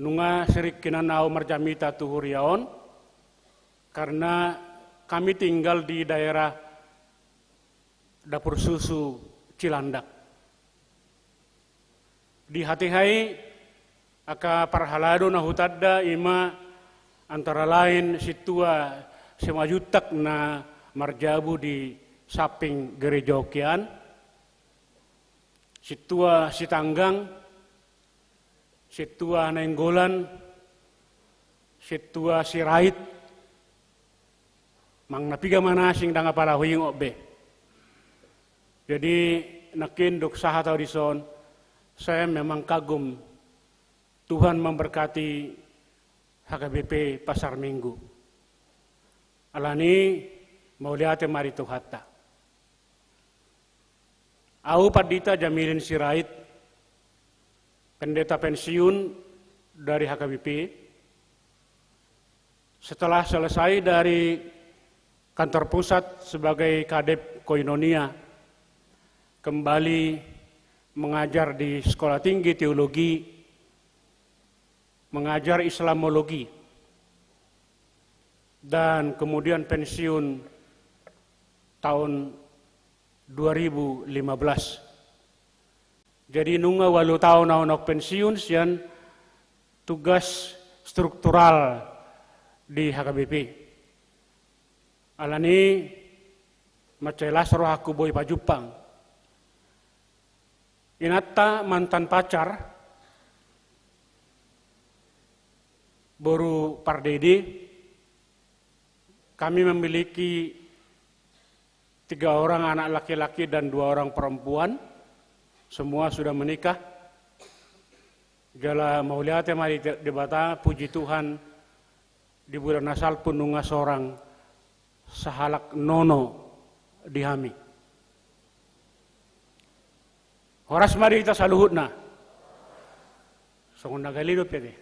nunga serik kinanau marjamita tuhuriaon karena kami tinggal di daerah Dapur Susu Cilandak. Di hati-hai aka parhalado na hutadda ima antara lain situa semajutak na marjabu di samping gereja Okian, situa Sitanggang, situa Nenggolan, situa Sirait, mang napiga manasing danga palahuying obe. Jadi nakin dok saha tau dison, saya memang kagum Tuhan memberkati HKBP Pasar Minggu. Alani mau lihat mari Tuhatta. Au Padita Jamilin Sirait, pendeta pensiun dari HKBP. Setelah selesai dari kantor pusat sebagai kadep Koinonia, kembali mengajar di Sekolah Tinggi Teologi, mengajar Islamologi, dan kemudian pensiun tahun 2015. Jadi nunga walu tahun nak pensiun sian tugas struktural di HKBP. Alani macelas roh aku boy pajupang. Inata mantan pacar baru pardede. Kami memiliki 3 orang anak laki-laki dan 2 orang perempuan, semua sudah menikah. Jala mau lihat mari debata, puji Tuhan di bulan Nasal pun nunga seorang sahalak nono dihami. Horas mari kita saluhutna. Songon nagalido pede.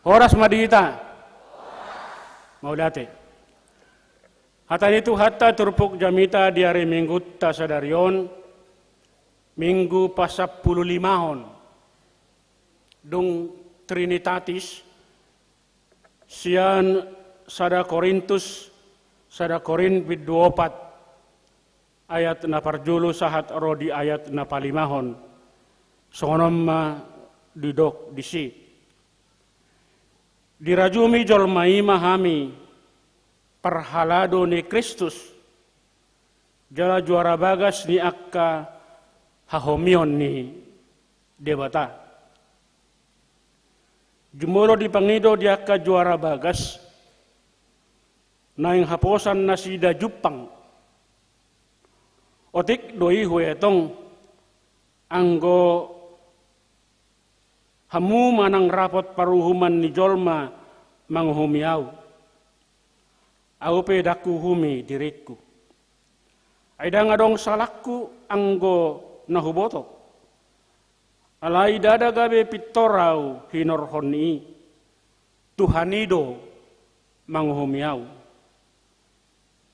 Horas mari kita. Mau lihat. Hatan itu hatta turpuk jamita di hari Minggu tasadarion Minggu pasap 15 dung Trinitatis sian sada Korintus sada Korin bid 24 ayat na parjulu sahat rodi ayat na palimahon songonom didok disi dirajumi jolmai mahami perhalado ni Kristus jala juara bagas ni akka hahomion ni debata jumolo di pangido di akka juara bagas na yung haposan na sida jupang otik doi huetong anggo hamu manang rapot paruhuman ni jolma manghumiaw. Aku pedaku humi diriku. Aida ngadong salakku anggo nahuboto. Alai dada gabe pitorau hinorhoni. Tuhanido manguhumiau.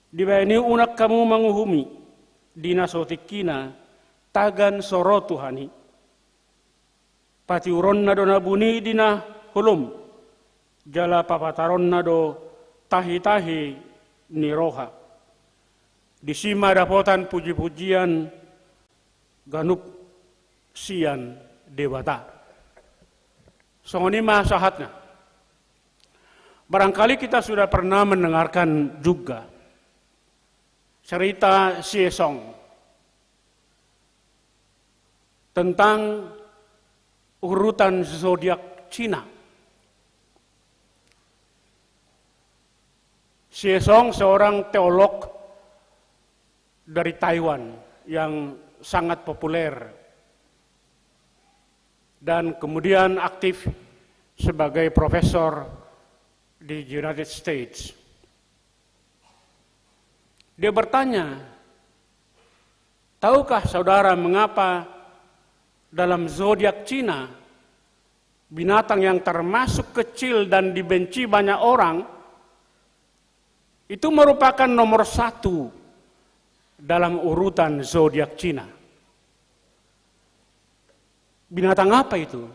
Dibayani unak kamu manguhumi. Dinasotikina tagan soro Tuhani. Pati uron na do nabuni dina hulum. Jala papataron na do tahi-tahi ni roha. Disima dapotan puji-pujian ganup sian dewata. Songonima sahatnya. Barangkali kita sudah pernah mendengarkan juga cerita Siesong tentang urutan zodiak Cina. Siesong seorang teolog dari Taiwan yang sangat populer dan kemudian aktif sebagai profesor di United States. Dia bertanya, tahukah saudara mengapa dalam zodiak Cina binatang yang termasuk kecil dan dibenci banyak orang itu merupakan nomor 1 dalam urutan zodiak Cina? Binatang apa itu?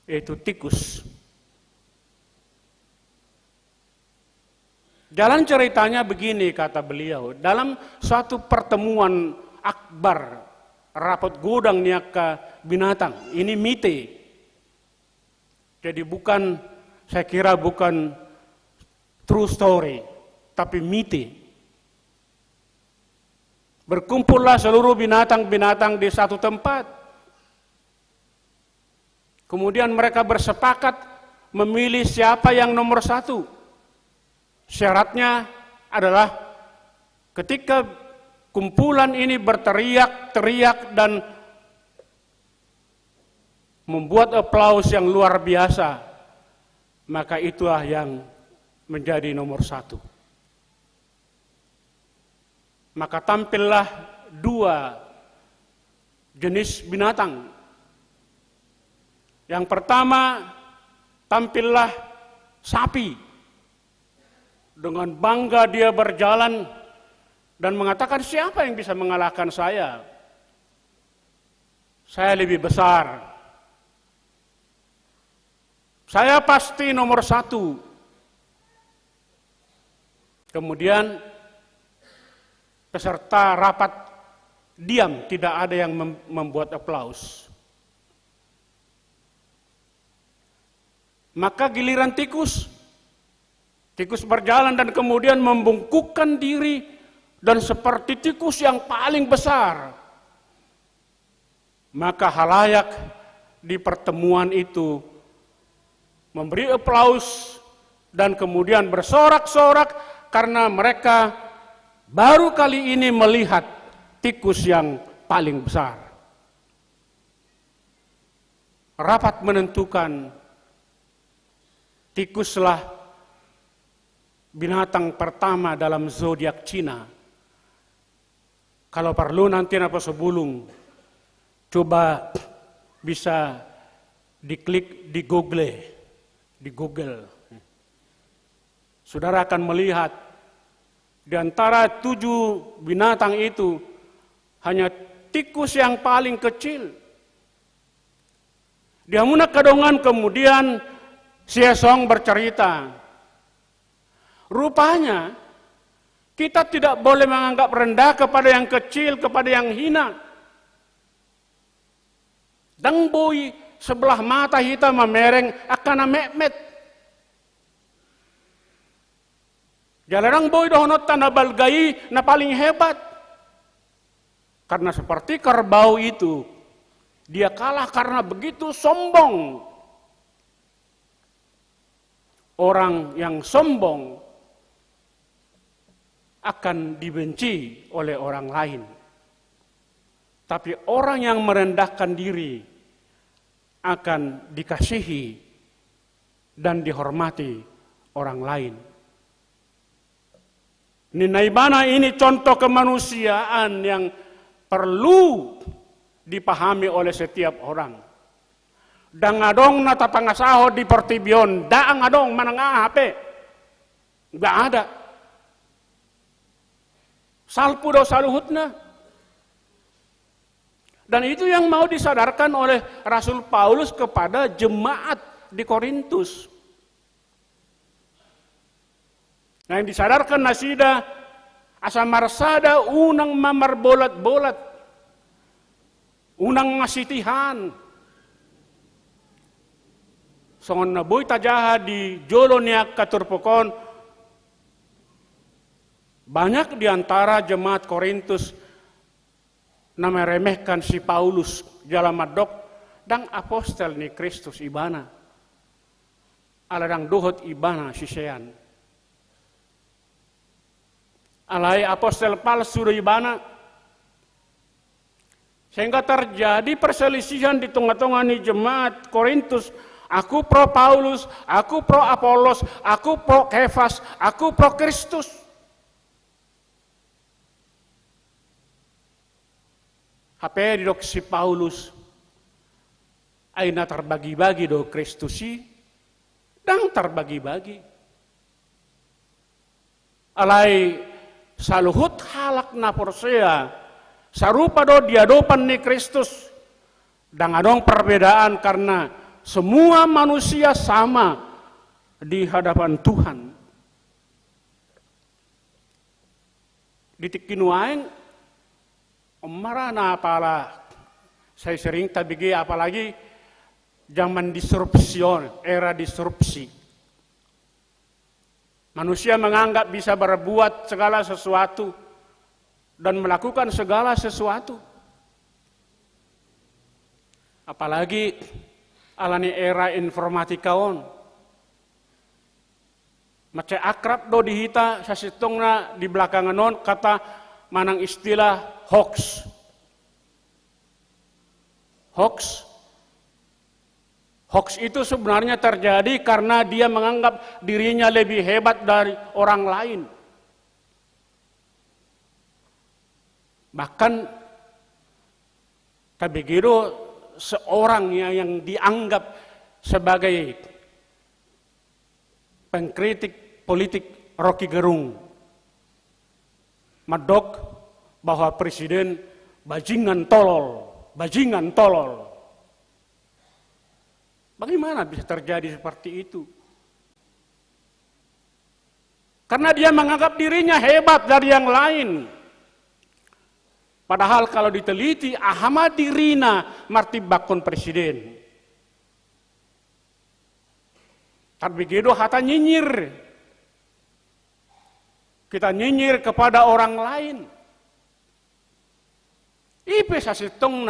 Yaitu tikus. Jalan ceritanya begini, kata beliau, dalam suatu pertemuan akbar, rapat gudang niaka binatang, ini mite. Jadi bukan, saya kira bukan true story, tapi mite. Berkumpullah seluruh binatang-binatang di satu tempat. Kemudian mereka bersepakat memilih siapa yang nomor 1. Syaratnya adalah ketika kumpulan ini berteriak-teriak dan membuat aplaus yang luar biasa, maka itulah yang menjadi nomor 1. Maka tampillah 2 jenis binatang. Yang pertama, tampillah sapi. Dengan bangga dia berjalan dan mengatakan, siapa yang bisa mengalahkan saya? Saya lebih besar. Saya pasti nomor 1. Kemudian peserta rapat diam, tidak ada yang membuat aplaus. Maka giliran tikus berjalan dan kemudian membungkukkan diri dan seperti tikus yang paling besar. Maka halayak di pertemuan itu memberi aplaus dan kemudian bersorak-sorak karena mereka baru kali ini melihat tikus yang paling besar. Rapat menentukan tikuslah binatang pertama dalam zodiak Cina. Kalau perlu nanti Napa Sobulung coba bisa diklik di Google. Saudara akan melihat di antara 7 binatang itu hanya tikus yang paling kecil. Di Hamuna Kadongan kemudian Siesong bercerita, rupanya kita tidak boleh menganggap rendah kepada yang kecil, kepada yang hina. Dangboi sebelah mata kita memereng akan mekmet. Jalarang boy dohonot tanah balgai na paling hebat. Karena seperti kerbau itu, dia kalah karena begitu sombong. Orang yang sombong akan dibenci oleh orang lain. Tapi orang yang merendahkan diri akan dikasihi dan dihormati orang lain. Ninaibana ini contoh kemanusiaan yang perlu dipahami oleh setiap orang. Dangadong na tapangasaho di pertibion, daang adong manang ape. Enggak ada. Salpu do saluhutna. Dan itu yang mau disadarkan oleh Rasul Paulus kepada jemaat di Korintus. Nah, yang disadarkan nasida asamarsada unang mamarbolat-bolat. Unang masitihan. songon na boy tajaha di jolo niak katurpokon, banyak di antara jemaat Korintus na meremehkan si Paulus jalamadok dang apostel ni Kristus ibana. Aladang dohot ibana sisean. Alai apostel palsu do ibana. Sehingga terjadi perselisihan di tengah-tengah ni jemaat Korintus. Aku pro Paulus, aku pro Apolos, aku pro Kefas, aku pro Kristus. HP didok si Paulus aina terbagi-bagi do Kristusi dan terbagi-bagi. Alai saluhut halak na porsea sarupa do diadopan ni Kristus dan adong perbedaan karena semua manusia sama di hadapan Tuhan. Ditikinuain marah na apalah saya sering tabigi apalagi zaman disrupsion, era disrupsi. Manusia menganggap bisa berbuat segala sesuatu dan melakukan segala sesuatu. Apalagi alani era informatikaon. Mace akrab do dihita sasitongna di belakangan non kata manang istilah hoax. Hoax itu sebenarnya terjadi karena dia menganggap dirinya lebih hebat dari orang lain. Bahkan begitu seorang yang dianggap sebagai pengkritik politik Rocky Gerung medok bahwa presiden bajingan tolol. Bagaimana bisa terjadi seperti itu? Karena dia menganggap dirinya hebat dari yang lain. Padahal kalau diteliti, Ahmad dirina martibakon presiden. Tapi begitu hata nyinyir. Kita nyinyir kepada orang lain. Ipe sasitong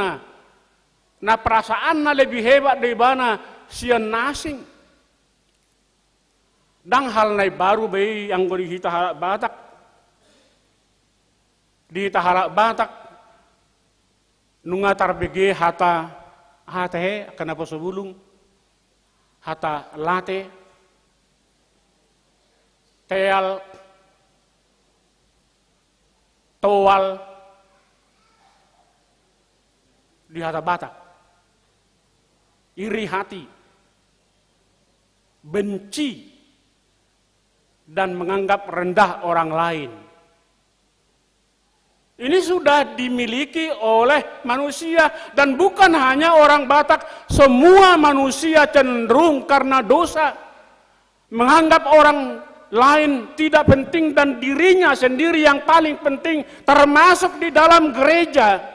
na perasaan na lebih hebat dari bana sian nasing. Dang hal nai baru bayi yang gori hita halak batak. Di hita halak batak. Nunga tarbege hata he kenapa sebulung. Hata late. Teal. Toal. Di hata batak. Iri hati, benci, dan menganggap rendah orang lain. Ini sudah dimiliki oleh manusia dan bukan hanya orang Batak, semua manusia cenderung karena dosa menganggap orang lain tidak penting dan dirinya sendiri yang paling penting, termasuk di dalam gereja.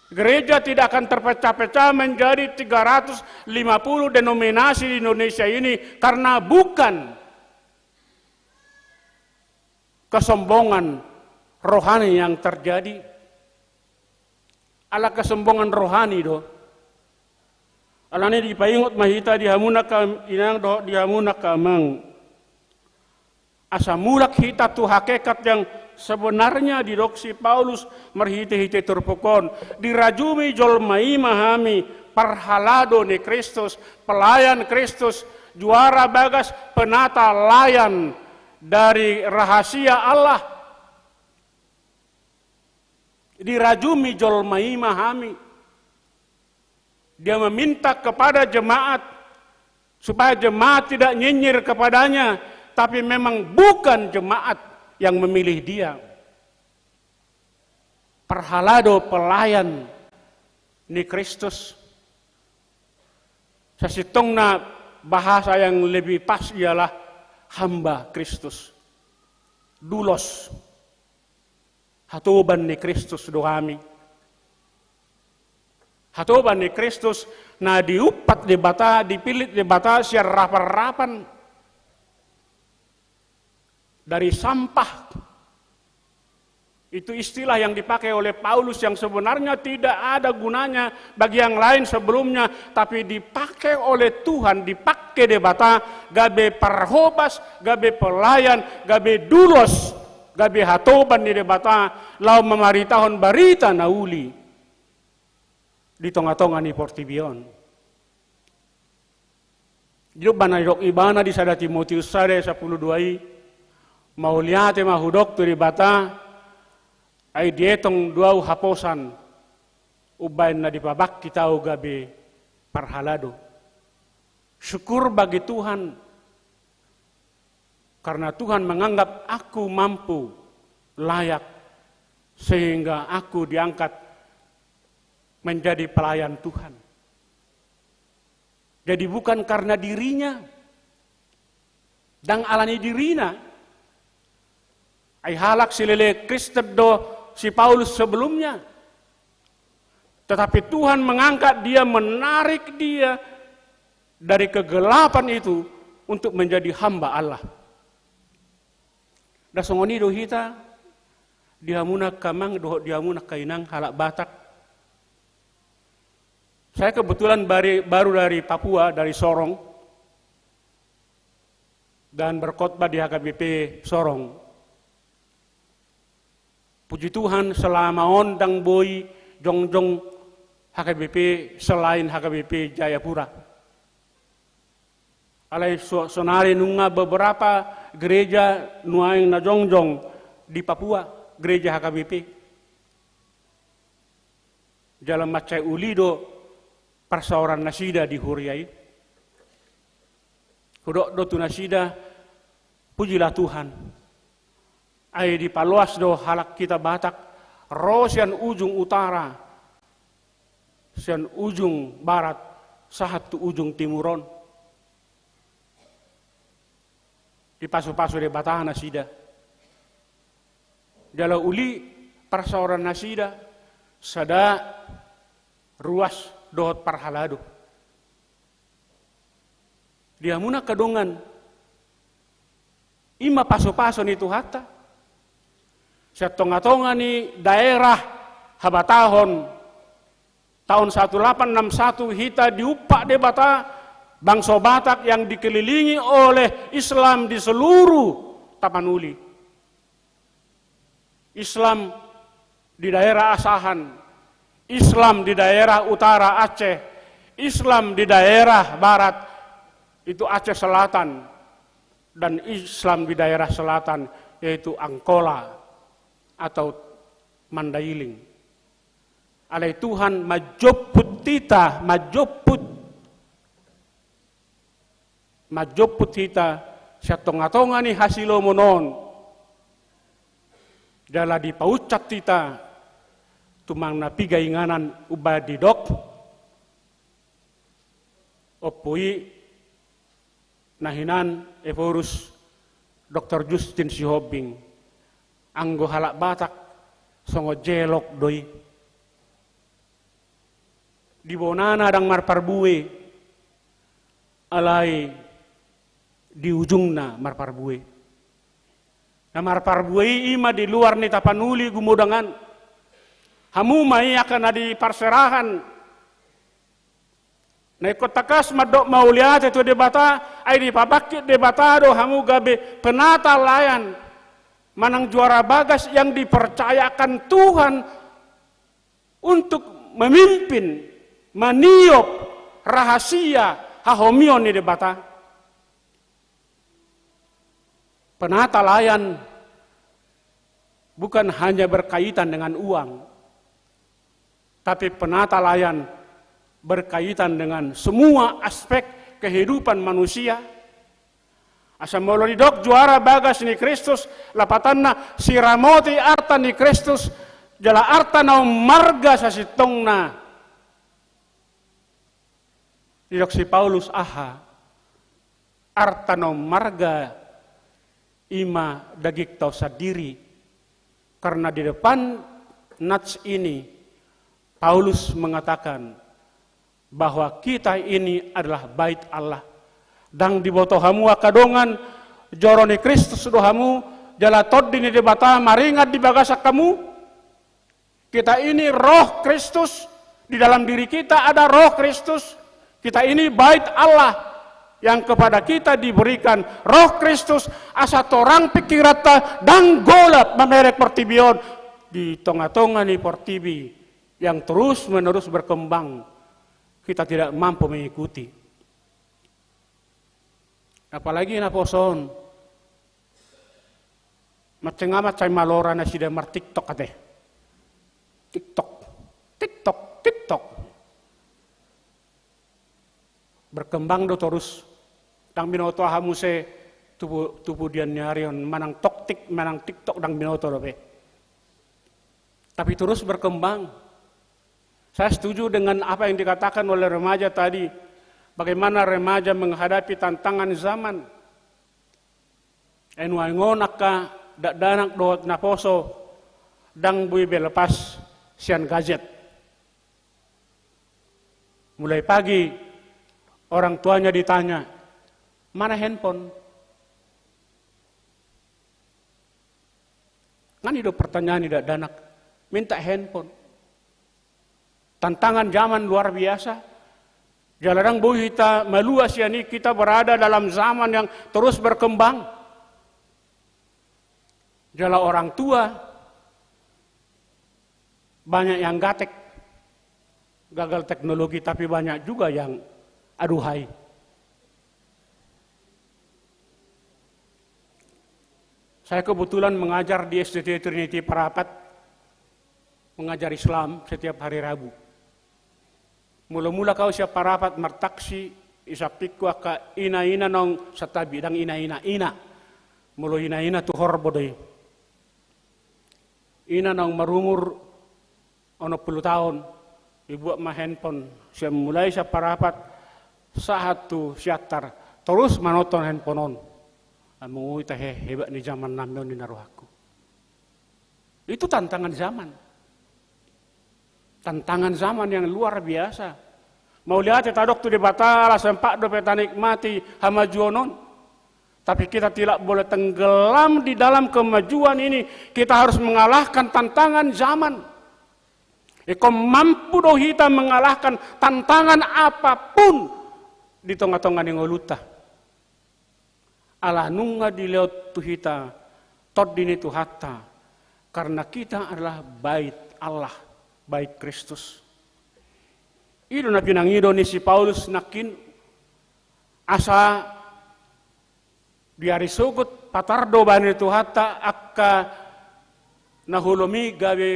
Gereja tidak akan terpecah-pecah menjadi 350 denominasi di Indonesia ini karena bukan kesombongan rohani yang terjadi. Ala kesombongan rohani do. Alani dipaingot mahita dihamuna ka inang do dihamuna ka mang. Asa mulak hita tu hakikat yang sebenarnya di doksi Paulus merhite-hite turpukon dirajumi jolmai mahami parhalado ni Kristus, pelayan Kristus, juara bagas penata layan dari rahasia Allah. Dirajumi jolmai mahami. Dia meminta kepada jemaat supaya jemaat tidak nyinyir kepadanya, tapi memang bukan jemaat yang memilih dia. Perhalado pelayan ni Kristus. Sasitongna bahasa yang lebih pas ialah hamba Kristus. Dulos. Hatuban ni Kristus dohami. hatoban ni Kristus na diupat di bata, dipilit di bata siya rapan-rapan dari sampah. Itu istilah yang dipakai oleh Paulus yang sebenarnya tidak ada gunanya bagi yang lain sebelumnya, tapi dipakai oleh Tuhan, dipakai di bata, gabe parhobas, gabe pelayan, gabe dulos, gabe hatoban di bata, lau memaritahon barita nauli di tonga-tonga ni Portibion. Jadi banayok ibana di sada Timotius sare 10:2 mau liate mahudok tu di bata ay dietong duau haposan ubain na dipabak kita gabi parhalado. Syukur bagi Tuhan karena Tuhan menganggap aku mampu, layak, sehingga aku diangkat menjadi pelayan Tuhan. Jadi bukan karena dirinya dan alani dirina ay halak silele Kristen do si Paulus sebelumnya. Tetapi Tuhan mengangkat dia, menarik dia dari kegelapan itu untuk menjadi hamba Allah. Dasongoni do hita dihamuna kamang do dihamuna kainang halak Batak. Saya kebetulan baru dari Papua, dari Sorong, dan berkhotbah di HKBP Sorong. Puji Tuhan selama ondang boy jongjong HKBP selain HKBP Jayapura. Alai sonari nunga beberapa gereja nuaing na jongjong di Papua, gereja HKBP. Jalan macai ulido persauran nasida di Huriai. Hudok do tu nasida, pujilah Tuhan. Ay di paluas do halak kita Batak, rosian ujung utara, sian ujung barat, sahat tu ujung timuron. Di pasu-pasu de Batah nasida. Jala uli persauran nasida, sada ruas dohot parhalado. Dia muna kadongan, ima pasu-pasu ni Tuhata. Sa tonga-tonga ni daerah Habatahon tahun 1861 hita diupak di bata bangsa Batak yang dikelilingi oleh Islam di seluruh Tapanuli. Islam di daerah Asahan, Islam di daerah utara Aceh, Islam di daerah barat itu Aceh Selatan, dan Islam di daerah selatan yaitu Angkola atau Mandailing. Alai Tuhan majoput tita, majoput tita sa tonga-tonga ni hasilo monon. Jala di paucat tita tumang napiga inganan ubadi dok opui nahinan evorus Dr. Justin Sihobing anggo halak Batak songo jelok doi di bonana dang marparbue alai di ujungna marparbue. Nah marparbue ima di luar ni Tapanuli gumudangan hamu mai akan adi parserahan. Nah ikut takas madok mauliat itu debata ai di pabakit debata do hamu gabe penata layan manang juara bagas yang dipercayakan Tuhan untuk memimpin, meniup rahasia hahomion di debata. Penata layan bukan hanya berkaitan dengan uang, tapi penata layan berkaitan dengan semua aspek kehidupan manusia. Asam molodidok juara bagas ni Kristus lapatanna siramoti arta ni Kristus jala arta na marga sa sitongna. Didok si Paulus aha arta na marga ima dagik tau sadiri. Karena di depan nats ini Paulus mengatakan bahwa kita ini adalah bait Allah. Dan di boto hamu akadongan joroni Kristus dohamu jala toddini di bata maringat di bagasak kamu. Kita ini roh Kristus, di dalam diri kita ada roh Kristus. Kita ini bait Allah yang kepada kita diberikan roh Kristus asa torang pikirata dan golap memerek pertibion di tengah-tengah ni pertibi yang terus menerus berkembang. Kita tidak mampu mengikuti. Apalagi na poson macengamat cai malora na sida mar TikTok ate. TikTok. Berkembang do terus. Dang binoto hamu se tubuh dian nyarion manang TikTok dang binoto lope. Tapi terus berkembang. Saya setuju dengan apa yang dikatakan oleh remaja tadi. Bagaimana remaja menghadapi tantangan zaman. Enuangon akka danak do naposo dang bui belepas sian gadget. Mulai pagi orang tuanya ditanya, mana handphone? Kan hidup pertanyaan tidak danak, minta handphone. Tantangan zaman luar biasa. Jalarang bu kita meluas ya nih, kita berada dalam zaman yang terus berkembang. Jala orang tua banyak yang gatek, gagal teknologi, tapi banyak juga yang aduhai. Saya kebetulan mengajar di SDT Trinity Parapat, mengajar Islam setiap hari Rabu. Mula-mula kau siap parapat martaksi isapikku aka ina-ina nong satabi dang ina-ina. Mulu ina-ina tu horbodoi. Ina nong marumur ono 10 tahun. Dibuat mah handphone. Siap mulai siap parapat saat tu siatar. Terus manoton handphone on. Mengui teh hebat di zaman namyon di naruhaku. Itu tantangan zaman. Tantangan zaman yang luar biasa. Mau lihat ya tadok tu di batala sempak do peta nikmati hamajuonon. Tapi kita tidak boleh tenggelam di dalam kemajuan ini. Kita harus mengalahkan tantangan zaman. Eko mampu do kita mengalahkan tantangan apapun di tengah-tengah yang ngoluta. Ala nunga di leot tu kita tod dini tu hatta. Karena kita adalah bait Allah, bait Kristus. Ido na pinangido ni si Paulus nakin asa biari sugut patardo bani tu hatta akka nahulomi gawe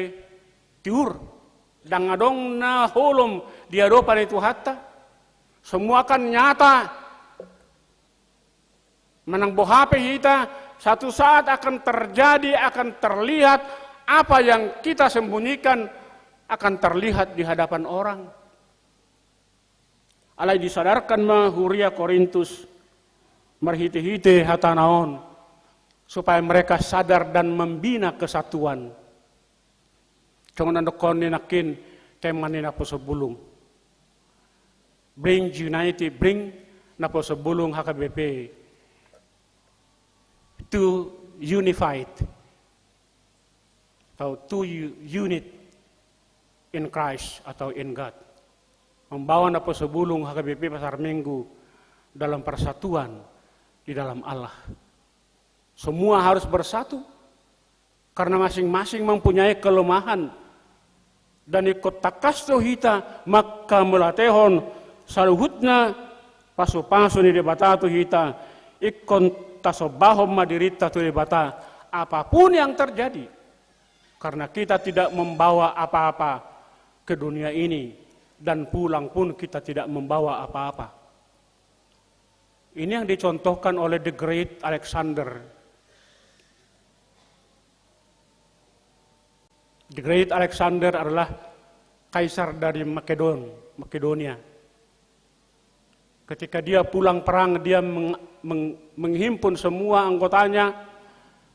tiur dangadong na hulom diado pani tu hatta. Semua kan nyata. Menang bohape kita, satu saat akan terjadi, akan terlihat apa yang kita sembunyikan akan terlihat di hadapan orang. Alai disadarkan mah Huria Korintus merhiti-hiti hatanaon supaya mereka sadar dan membina kesatuan. Jangan andokon ninakin teman napo sebulung. Bring unity, bring napo sebulung HKBP. To unified, atau to unit in Christ atau in God, membawa napo sebulung HKBP Pasar Minggu dalam persatuan di dalam Allah. Semua harus bersatu karena masing-masing mempunyai kelemahan dan ikut takasto hita maka melatehon saluhutna pasu-pasu ni debatatu hita ikon tasobahom madirita tu debata apapun yang terjadi karena kita tidak membawa apa-apa ke dunia ini dan pulang pun kita tidak membawa apa-apa. Ini yang dicontohkan oleh the great Alexander. The great Alexander adalah kaisar dari Makedonia. Ketika dia pulang perang, dia menghimpun semua anggotanya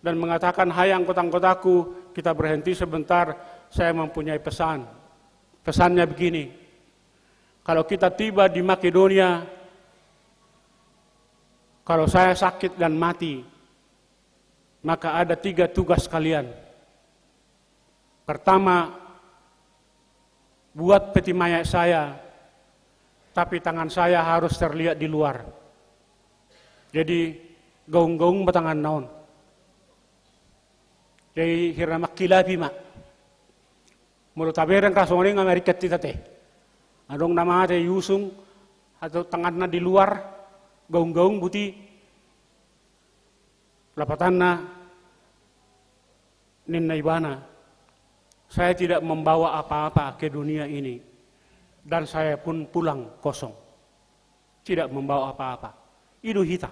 dan mengatakan, hai anggota-anggotaku, kita berhenti sebentar, saya mempunyai pesan. Pesannya begini, kalau kita tiba di Makedonia, kalau saya sakit dan mati, maka ada 3 tugas kalian. Pertama, buat peti mayat saya, tapi tangan saya harus terlihat di luar. Jadi, gaung-gaung batangan naon. Jadi, hirama kilabi mak. Mulu taberang kasongani ngamarikat kita teh. Adong nama teh Yusung, atau tanganna di luar, gaung-gaung buti. Lapatanna, ninna ibana. Saya tidak membawa apa-apa ke dunia ini. Dan saya pun pulang kosong. Tidak membawa apa-apa. Idu hita.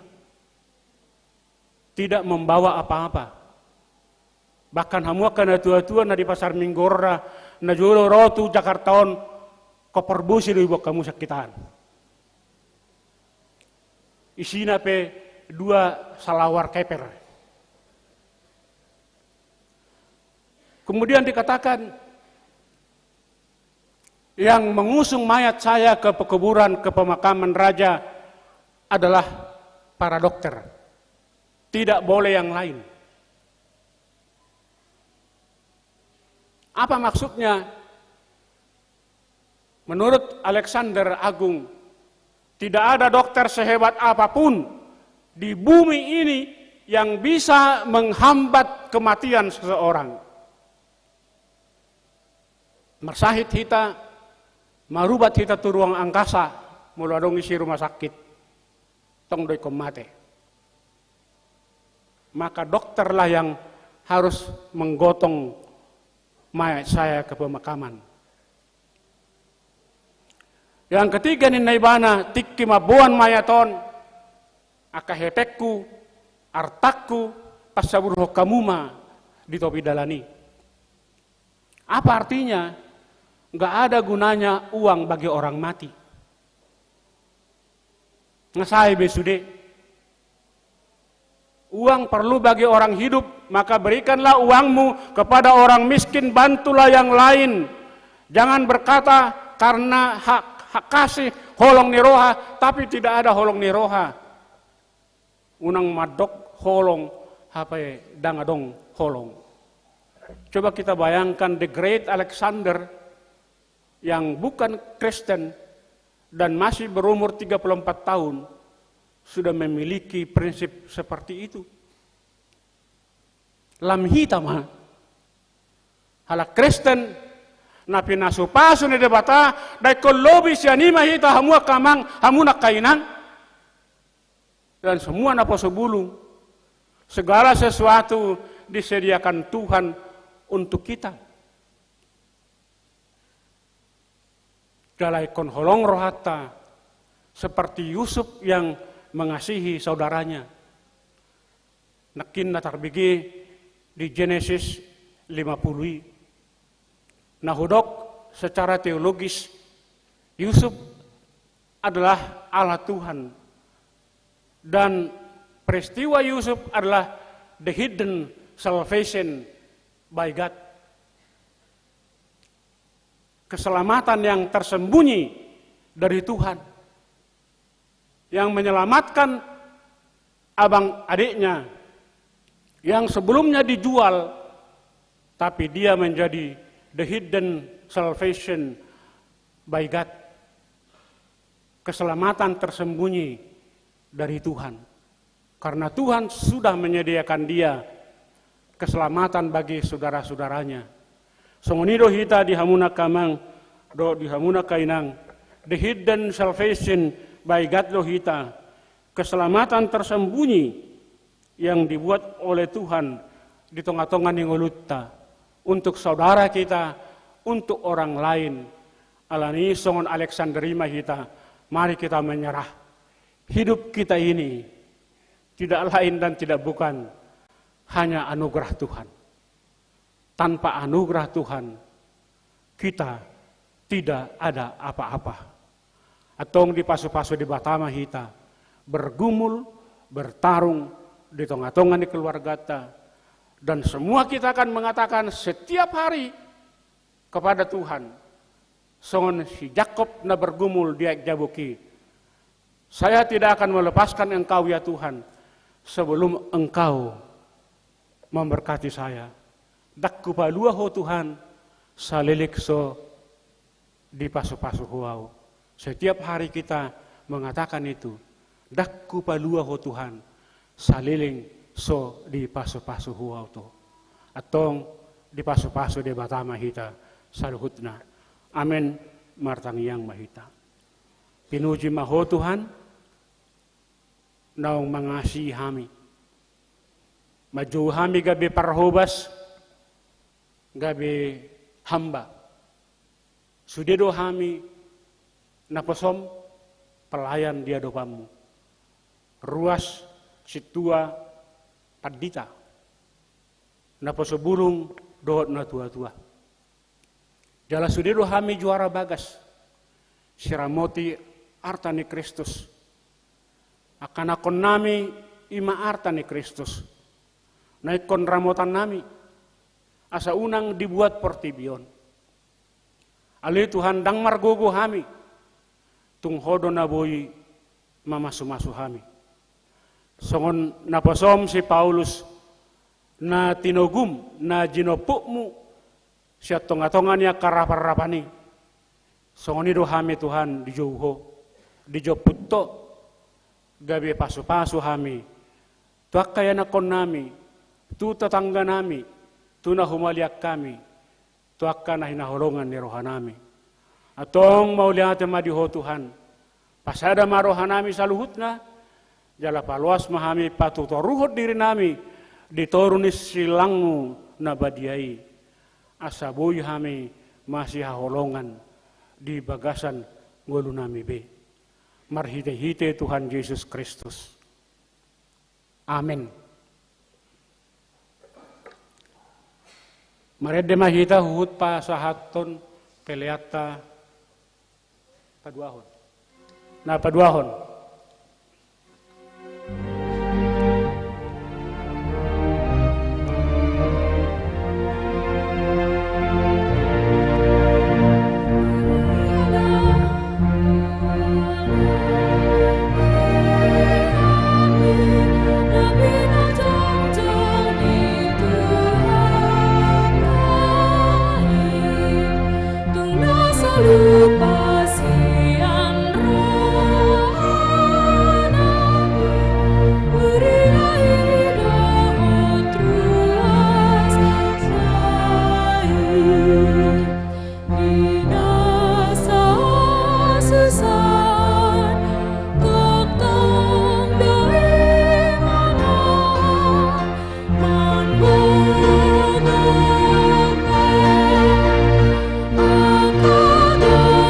Tidak membawa apa-apa. Bahkan hamuakan na tua-tua na di pasar Minggora, na jual rotu Jakartaon, koperbusi do ibu kamu sakitaan. Isina pe 2 salawar keper. Kemudian dikatakan, yang mengusung mayat saya ke pekuburan, ke pemakaman raja adalah para dokter. Tidak boleh yang lain. Apa maksudnya? Menurut Alexander Agung, tidak ada dokter sehebat apapun di bumi ini yang bisa menghambat kematian seseorang. Marsahit hita, marubat hita tu ruang angkasa, mula dong isi rumah sakit, tong doi komate. Maka dokterlah yang harus menggotong mayat saya ke pemakaman. Yang ketiga ni naibana tikki mabuan mayaton, akahepekku, artakku, pasaburuh kamuma di topi dalani. Apa artinya? Nggak ada gunanya uang bagi orang mati. Ngasai besude. Uang perlu bagi orang hidup, maka berikanlah uangmu kepada orang miskin, bantulah yang lain. Jangan berkata karena hak kasih holong niroha, tapi tidak ada holong niroha. Unang madok holong, dangadong holong. Coba kita bayangkan the great Alexander yang bukan Kristen dan masih berumur 34 tahun sudah memiliki prinsip seperti itu. Lam hitama hala Kristen napi nasupasu ni debata dai kolobi sianima hita hamua kamang hamuna kainang dan semua naposo bulung. Segala sesuatu disediakan Tuhan untuk kita. Galai kon holong rohata seperti Yusuf yang mengasihi saudaranya. Nakin natarbigi di Genesis 50. Nahudok secara teologis Yusuf adalah Allah Tuhan dan peristiwa Yusuf adalah the hidden salvation by God. Keselamatan yang tersembunyi dari Tuhan. Yang menyelamatkan abang adiknya yang sebelumnya dijual, tapi dia menjadi the hidden salvation by God. Keselamatan tersembunyi dari Tuhan. Karena Tuhan sudah menyediakan dia keselamatan bagi saudara-saudaranya. Songonido hita dihamuna kamang, do dihamuna kainang, the hidden salvation by God lo hita, keselamatan tersembunyi yang dibuat oleh Tuhan di tengah-tengah ningolutta untuk saudara kita, untuk orang lain. Alani songon Alexanderima hita, mari kita menyerah. Hidup kita ini tidak lain dan tidak bukan hanya anugerah Tuhan. Tanpa anugerah Tuhan, kita tidak ada apa-apa. Atong di pasu-pasu di Batama hita, bergumul, bertarung di tengah-tengah di keluarga kita. Dan semua kita akan mengatakan setiap hari kepada Tuhan, songon si Jakob na bergumul diak jabuki. Saya tidak akan melepaskan engkau ya Tuhan sebelum engkau memberkati saya. Dakku palua ho Tuhan, salilik so di pasu-pasu huau. Setiap hari kita mengatakan itu. Dakku palua ho Tuhan, saliling so di pasu-pasu huau to. Atong di pasu-pasu de batama hita saluhutna. Amin martangiang mahita. Pinuji maho Tuhan, naung mengasihi kami. Maju kami gabi parhobas, gabi hamba. Sudedo kami naposom pelayan dia dopamu. Ruas situa padita. Naposobulung dohot na tua-tua. Jala sudedo kami juara bagas. Siramoti artani Kristus. Akan akon nami ima artani Kristus. Naikon ramotan nami. Asa unang dibuat portibion. Ali Tuhan dang margogo kami. Tunghodo na boy mamasu-masu kami. Songon naposom si Paulus na tinogum na jinopukmu siya tonga-tonga niya karapar-rapani. Songon ido kami Tuhan di jauho, di joputto, gabi pasu-pasu kami. Tuak kaya nakon nami, tu tetangga nami, tu na humaliak kami, tuak ka na hinaholongan ni roha nami. Atong mauliate madiho Tuhan, pasada maroha nami saluhut na, jala paluas mahami patutoruhot diri nami, ditorunis silangu na badiai. Asaboy kami masih haholongan di bagasan ngulu nami be. Marhite-hite Tuhan Yesus Kristus. Amin. Marede mahita huhut pa sahaton peleata paduahon. Na paduahon. Lupa sian rohana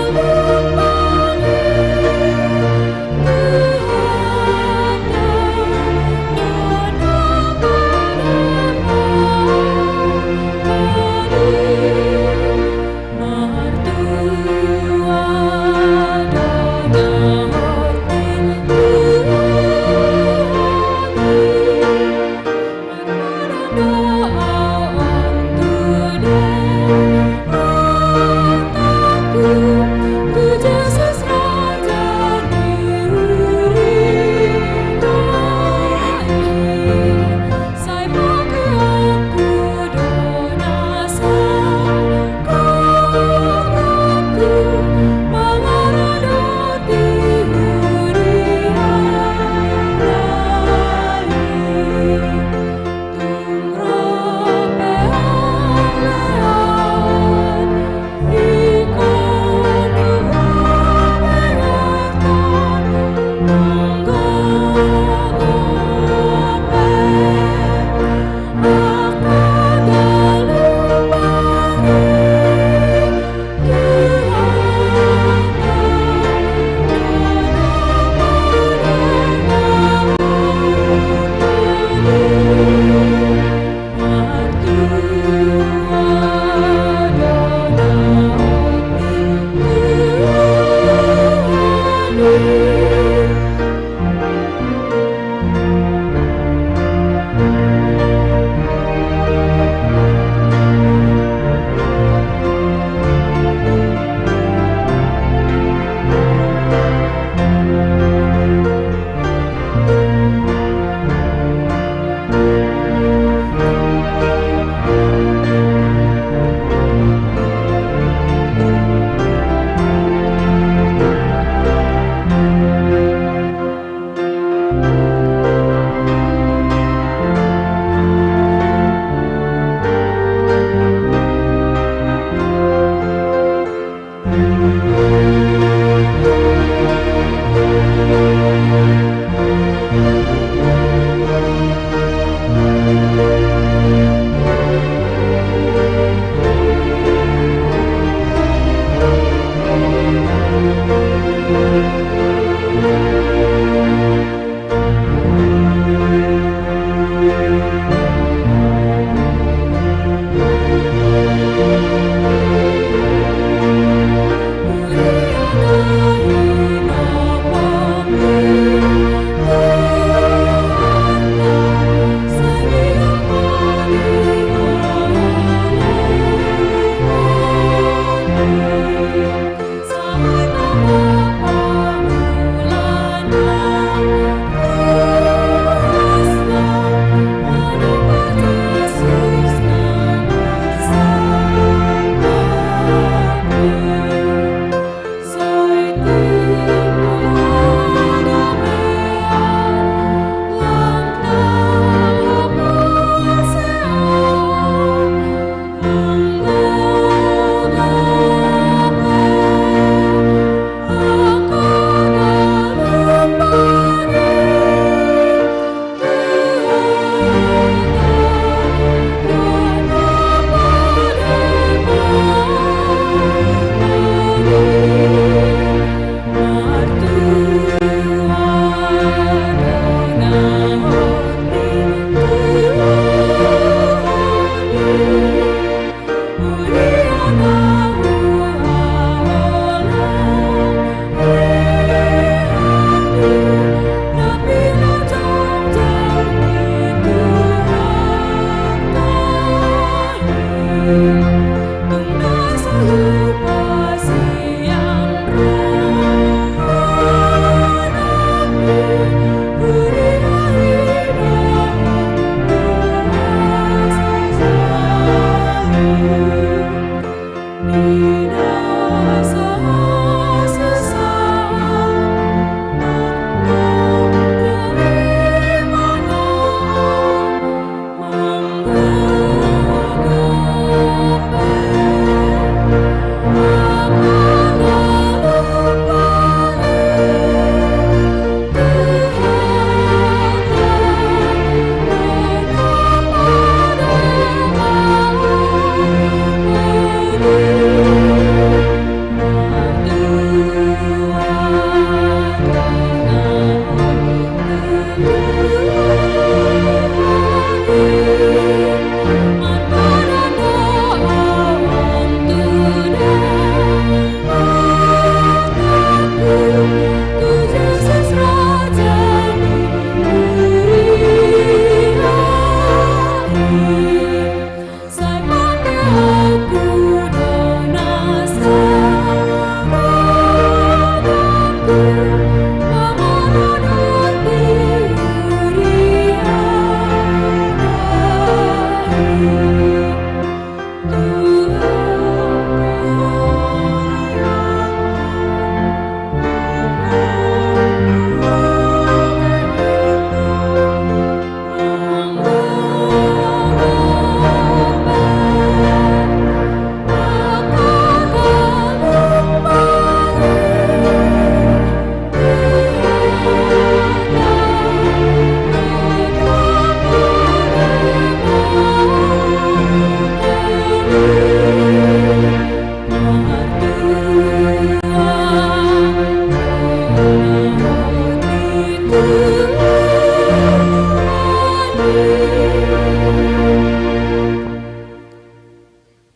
Hallelujah.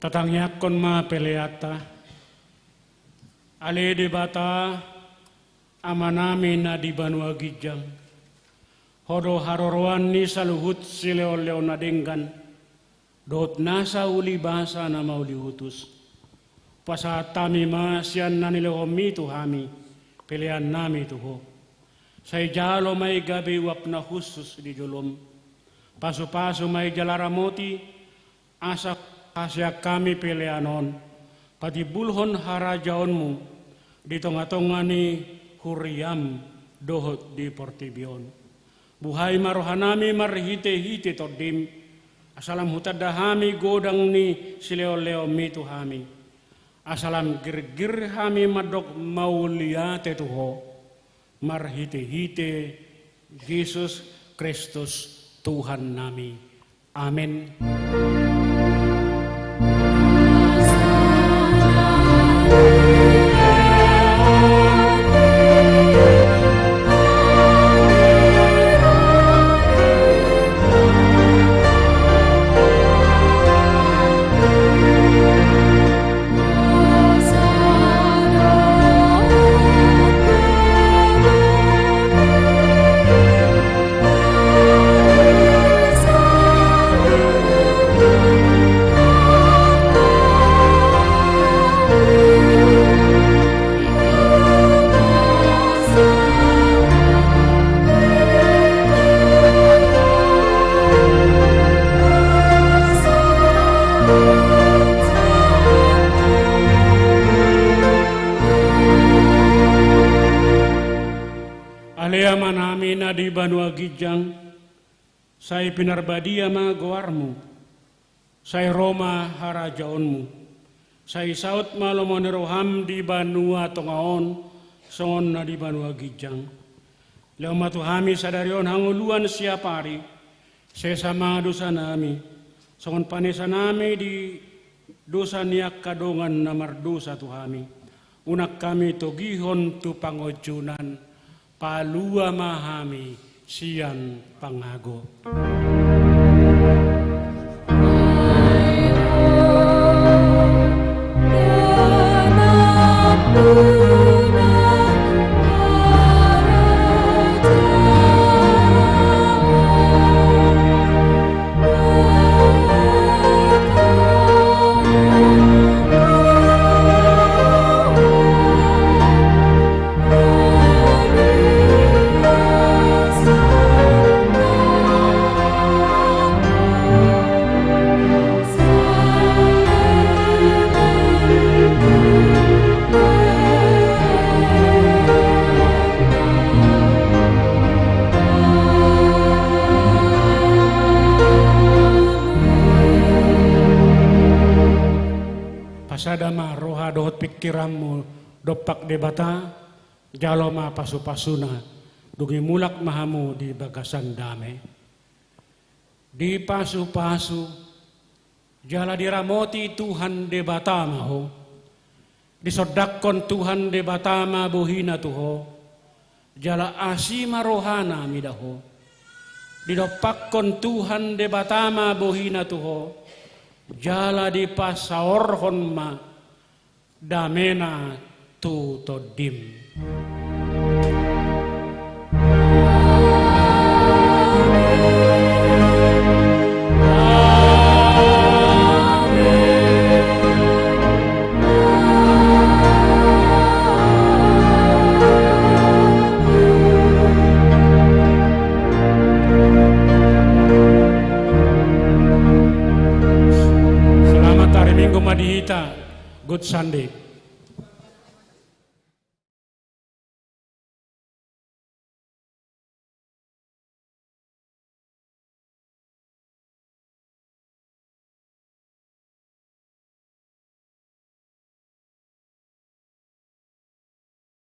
Tatangnyakon ma peleata, ale debata amanami na di Banua Gijang, hodo haroroan ni saluhut sileo-leo na denggan, dot nasa uli bahasa na mauli hutus, pasatami ma siyan na nilehomi tuhami, pelean nami tuho, say jalo may gabi wap na khusus di jolom, paso-paso may jalaramoti, asa asya kami peleanon, pati bulhon harajaonmu, di tonga-tonga ni huriam dohot di portibion. Buhay marohanami marhite-hite todim, asalam hutadahami godang ni sileo-leo mituhami, asalam gir-gir hami madok mauliate tuho, marhite-hite Yesus Kristus Tuhan nami. Amin. Amin. Lea manami na di Banua Gijang, say pinarbadia ma goarmu, say Roma harajaonmu, say saut malomoniroham di Banua Tongaon, songon na di Banua Gijang. Leo matuhami sadarion hanguluan siapari, sesama dosa nami, songon panesa nami di dosa niak kadongan namar dosa tuhami. Unak kami togihon tu pangojunan, palua mahami sian pangago. Pasadama roha dohot pikiranmu dopak debata jaloma pasu-pasuna dugi mulak mahamu di bagasan dame di pasu-pasu jala diramoti Tuhan debata maho disodakon Tuhan debata ma bohina tuho jala asima rohana midaho didopakkon Tuhan debata ma bohina tuho jala di pasaorhon ma damena tu todim. Selamat hari Minggu Madihita, Good Sunday.